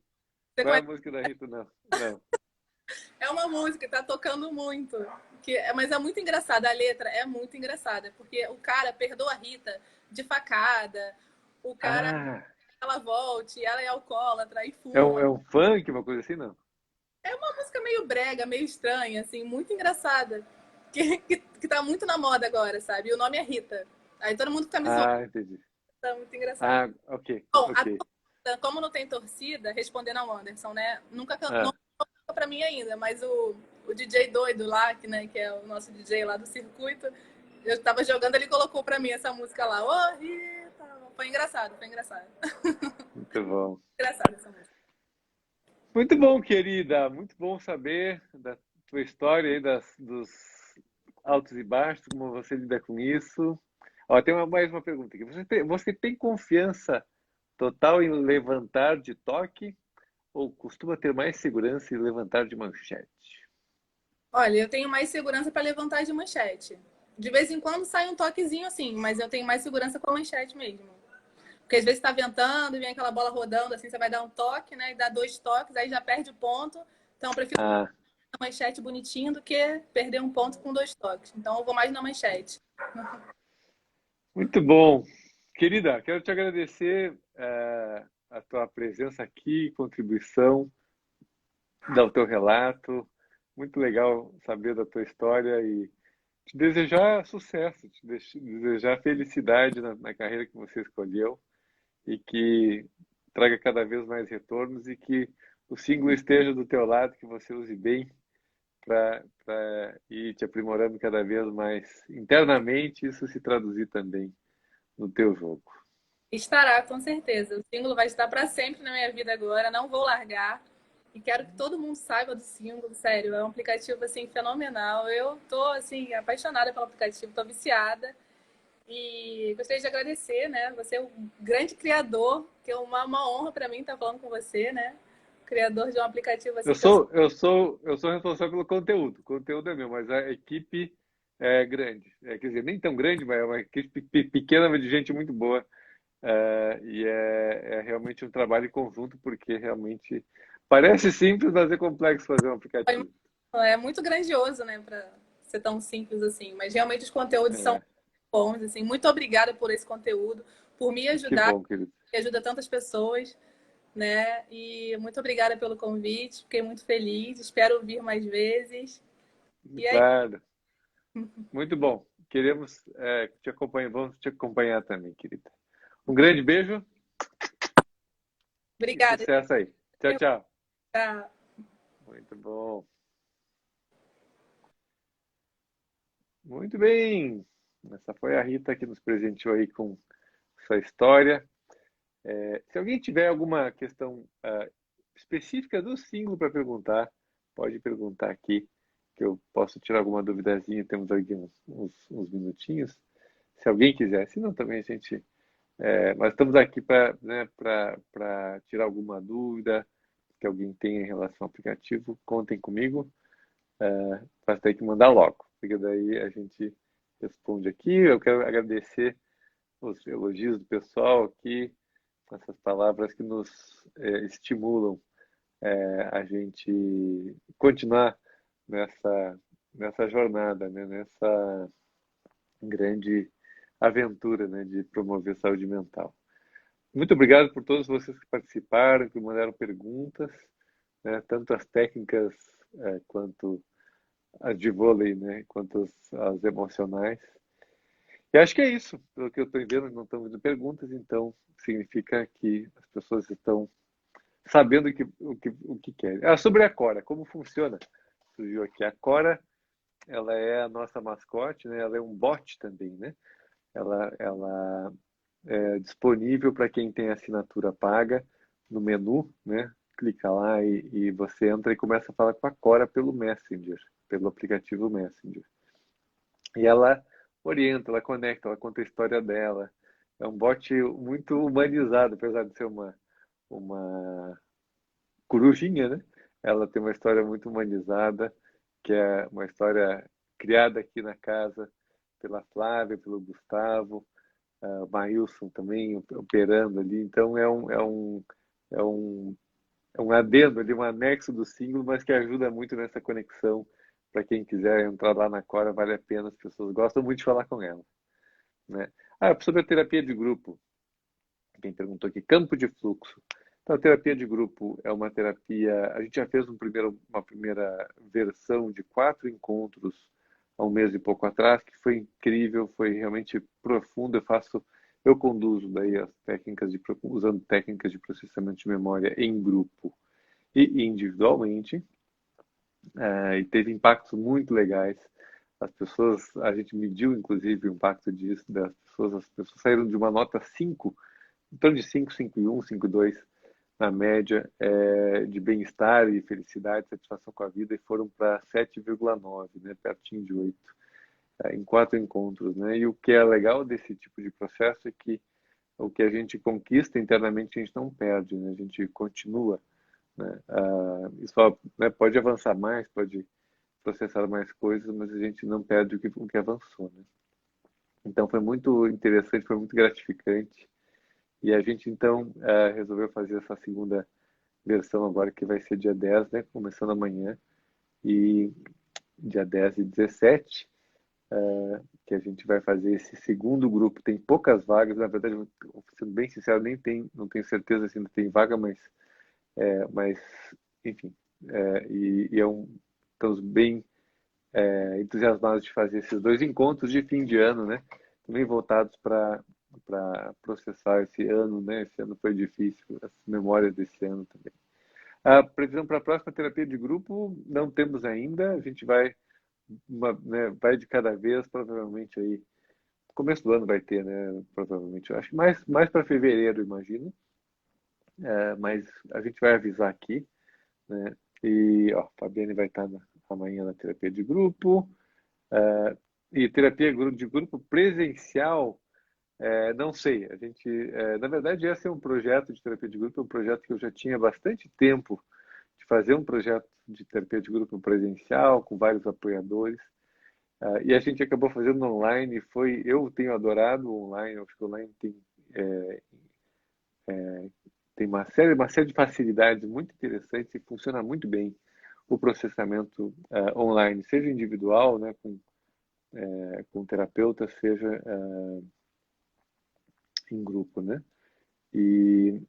você qual é a conhece? música da Rita? Não, não. É uma música, tá tocando muito. Mas é muito engraçada, a letra é muito engraçada, porque o cara perdoa a Rita de facada, o cara, Ah, ela volte, ela é alcoólatra e é fuma. um funk, uma coisa assim, não? É uma música meio brega, meio estranha, assim, muito engraçada. Que tá muito na moda agora, sabe? E o nome é Rita. Aí todo mundo fica me zoando, Ah, entendi. tá muito engraçado. Ah, ok, Bom, a ok. torcida, como não tem torcida, respondendo ao Anderson, né? Nunca não Ah, cantou pra mim ainda, mas o DJ doido lá, que é o nosso DJ lá do circuito, eu tava jogando, ele colocou pra mim essa música lá. Ô, Rita! Foi engraçado, foi engraçado. muito bom. Engraçado essa música. Muito bom, querida. Muito bom saber da tua história aí, dos altos e baixos, como você lida com isso. Ó, tem mais uma pergunta aqui. Você tem confiança total em levantar de toque ou costuma ter mais segurança em levantar de manchete? Olha, eu tenho mais segurança para levantar de manchete. De vez em quando sai um toquezinho assim, mas eu tenho mais segurança com a manchete mesmo. Porque às vezes tá ventando e vem aquela bola rodando, assim, você vai dar um toque, né? E dá 2 toques, aí já perde o ponto. Então eu prefiro Ah, a manchete bonitinho do que perder um ponto com 2 toques. Então eu vou mais na manchete. muito bom. Querida, quero te agradecer a tua presença aqui, contribuição, dar o teu relato. Muito legal saber da tua história e te desejar sucesso, desejar felicidade na carreira que você escolheu e que traga cada vez mais retornos e que o single esteja do teu lado, que você use bem para ir te aprimorando cada vez mais internamente, isso se traduzir também no teu jogo. Estará, com certeza. O símbolo vai estar para sempre na minha vida agora. Não vou largar. E quero que todo mundo saiba do símbolo, sério. É um aplicativo assim fenomenal. Eu tô assim apaixonada pelo aplicativo, tô viciada. E gostaria de agradecer, né? Você é o grande criador, que é uma honra para mim estar falando com você, né? Criador de um aplicativo Eu assim que eu sou. sou, eu sou, eu sou responsável pelo conteúdo. O conteúdo é meu, mas a equipe é grande. Quer dizer, nem tão grande, mas é uma equipe pequena, mas de gente muito boa. E é realmente um trabalho em conjunto, porque realmente parece simples, mas é complexo fazer um aplicativo. É muito grandioso, né? Para ser tão simples assim. Mas realmente os conteúdos são É, bons, assim. Muito obrigada por esse conteúdo, por me que ajudar, bom, querido. que ajuda tantas pessoas, né? E muito obrigada pelo convite. Fiquei muito feliz. Espero vir mais vezes. E aí, Claro. Muito bom. Queremos te acompanhar, vamos te acompanhar também, querida. Um grande beijo e obrigada. sucesso aí. Tchau, tchau. Tchau. Muito bom. Muito bem. Essa foi a Rita que nos presenteou aí com sua história. Se alguém tiver alguma questão específica do símbolo para perguntar, pode perguntar aqui, que eu posso tirar alguma duvidazinha. Temos aqui uns minutinhos. Se alguém quiser, se não, também a gente. Mas estamos aqui para, né, para tirar alguma dúvida que alguém tenha em relação ao aplicativo. Contem comigo. Mas tem que mandar logo, porque daí a gente responde aqui. Eu quero agradecer os elogios do pessoal aqui, essas palavras que nos estimulam a gente continuar nessa jornada, né? Nessa grande aventura, né? De promover saúde mental. Muito obrigado por todos vocês que participaram, que mandaram perguntas, né? Tanto as técnicas quanto as de vôlei, né? Quanto as emocionais. E acho que é isso. Pelo que eu estou vendo, não estão vindo perguntas, então significa que as pessoas estão sabendo o que querem. Sobre a Cora, como funciona? Surgiu aqui. A Cora, ela é a nossa mascote, né? Ela é um bot também, né? Ela é disponível para quem tem assinatura paga no menu, né? Clica lá e você entra e começa a falar com a Cora pelo Messenger, pelo aplicativo Messenger. E ela orienta, ela conecta, ela conta a história dela. É um bot muito humanizado, apesar de ser uma corujinha, né? Ela tem uma história muito humanizada que é uma história criada aqui na casa pela Flávia, pelo Gustavo, o Maílson também operando ali. Então é um, é um adendo ali, um anexo do símbolo, mas que ajuda muito nessa conexão. Para quem quiser entrar lá na Cora, vale a pena, as pessoas gostam muito de falar com ela, né? Sobre a terapia de grupo, quem perguntou aqui, campo de fluxo. Então, a terapia de grupo é uma terapia. A gente já fez uma primeira versão de 4 encontros há um mês e pouco atrás, que foi incrível, foi realmente profundo. Eu conduzo daí as técnicas usando técnicas de processamento de memória em grupo e individualmente, e teve impactos muito legais. A gente mediu inclusive o impacto disso das pessoas, as pessoas saíram de uma nota 5, em torno de 5, 5,1, 5,2 na média de bem-estar e felicidade, satisfação com a vida, e foram para 7,9, né, pertinho de 8, em 4 encontros, né? E o que é legal desse tipo de processo é que o que a gente conquista internamente a gente não perde, né? A gente continua, né? Isso, né, pode avançar mais, pode processar mais coisas, mas a gente não perde o que avançou, né? Então foi muito interessante, foi muito gratificante. E a gente então resolveu fazer essa segunda versão agora, que vai ser dia 10, né? Começando amanhã, e dia 10 e 17, que a gente vai fazer esse segundo grupo. Tem poucas vagas, na verdade, sendo bem sincero, não tenho certeza se ainda tem vaga, mas enfim, estamos bem entusiasmados de fazer esses 2 encontros de fim de ano, né? Também voltados para processar esse ano, né? Esse ano foi difícil, as memórias desse ano também. A previsão para a próxima terapia de grupo não temos ainda. A gente né, vai de cada vez, provavelmente aí. Começo do ano vai ter, né? Provavelmente. Eu acho que mais para fevereiro, imagino. Mas a gente vai avisar aqui, né? E, ó, a Fabiane vai estar amanhã na terapia de grupo. E terapia de grupo presencial, não sei. Na verdade, esse é um projeto de terapia de grupo, um projeto que eu já tinha bastante tempo de fazer, um projeto de terapia de grupo presencial, com vários apoiadores. E a gente acabou fazendo online. Eu tenho adorado o online. Eu acho que o online tem uma série de facilidades muito interessantes e funciona muito bem o processamento online, seja individual, né, com terapeuta, seja em grupo, né? E,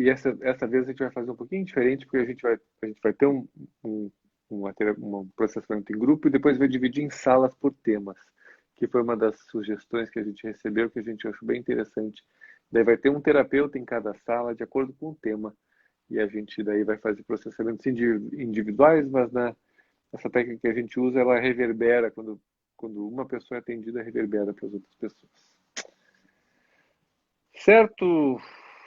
essa vez a gente vai fazer um pouquinho diferente, porque a gente vai ter um processamento em grupo e depois vai dividir em salas por temas, que foi uma das sugestões que a gente recebeu, que a gente achou bem interessante. Daí vai ter um terapeuta em cada sala, de acordo com o tema, e a gente daí vai fazer processamentos individuais, mas essa técnica que a gente usa, ela reverbera, quando uma pessoa é atendida, reverbera para as outras pessoas. Certo?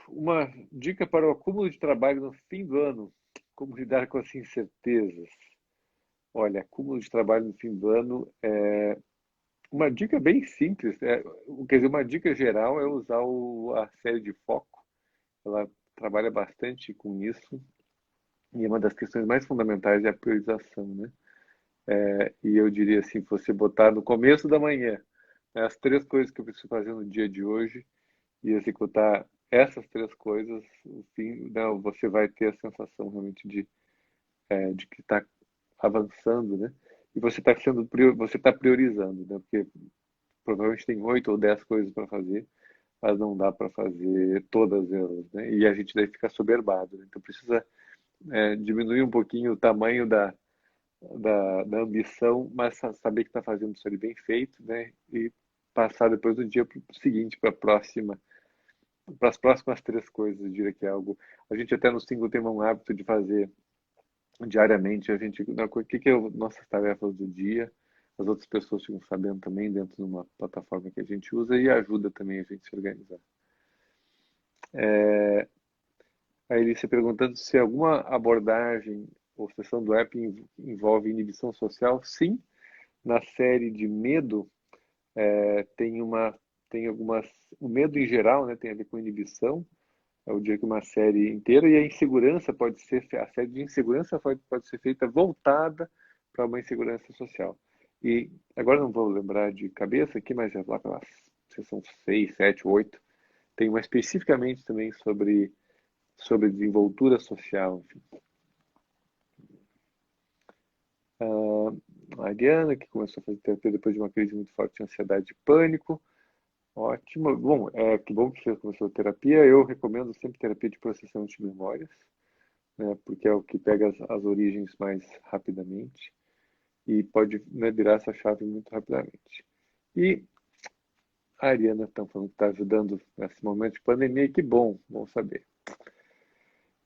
Uma dica para o acúmulo de trabalho no fim do ano. Como lidar com as incertezas? Olha, acúmulo de trabalho no fim do ano é uma dica bem simples. Quer dizer, uma dica geral é usar a série de foco. Ela trabalha bastante com isso. E uma das questões mais fundamentais é a priorização, né? E eu diria assim, você botar no começo da manhã, né, as 3 coisas que eu preciso fazer no dia de hoje, e executar essas 3 coisas, enfim, não, você vai ter a sensação realmente de que está avançando, né? E você está priorizando, né? Porque provavelmente tem 8 ou 10 coisas para fazer, mas não dá para fazer todas elas, né? E a gente daí fica soberbado, né? Então precisa diminuir um pouquinho o tamanho da ambição, mas saber que está fazendo isso ali bem feito, né? E passar depois do dia para o seguinte, para as próximas 3 coisas, eu diria que é algo. A gente até no Single tem um hábito de fazer diariamente, o que é nossas tarefas do dia, as outras pessoas ficam sabendo também dentro de uma plataforma que a gente usa e ajuda também a gente se organizar. A Elícia perguntando se alguma abordagem ou sessão do app envolve inibição social. Sim, na série de medo tem algumas. O medo em geral, né, tem a ver com inibição. É o dia que uma série inteira, e a insegurança pode ser, a série de insegurança pode ser feita voltada para uma insegurança social. E agora não vou lembrar de cabeça aqui, mas é lá pelas sessão 6, 7, 8, tem uma especificamente também sobre desenvoltura social, enfim. A Ariana, que começou a fazer terapia depois de uma crise muito forte de ansiedade e pânico. Ótimo. Bom, que bom que você começou a terapia. Eu recomendo sempre terapia de processamento de memórias, né, porque é o que pega as origens mais rapidamente e pode, né, virar essa chave muito rapidamente. E a Ariana está falando que está ajudando nesse momento de pandemia, que bom, bom saber.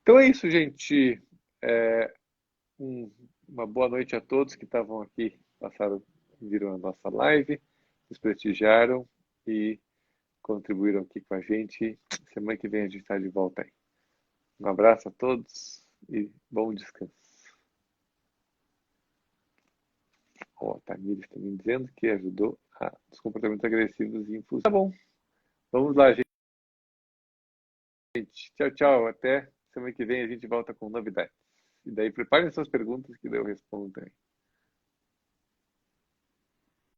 Então é isso, gente. É, uma boa noite a todos que estavam aqui, viram a nossa live, nos prestigiaram e contribuíram aqui com a gente. Semana que vem a gente está de volta aí. Um abraço a todos e bom descanso. Ó, a Tamires também dizendo que ajudou os comportamentos agressivos e impulsivos. Tá bom. Vamos lá, gente. Tchau, tchau. Até semana que vem a gente volta com novidades. E daí preparem suas perguntas que daí eu respondo também.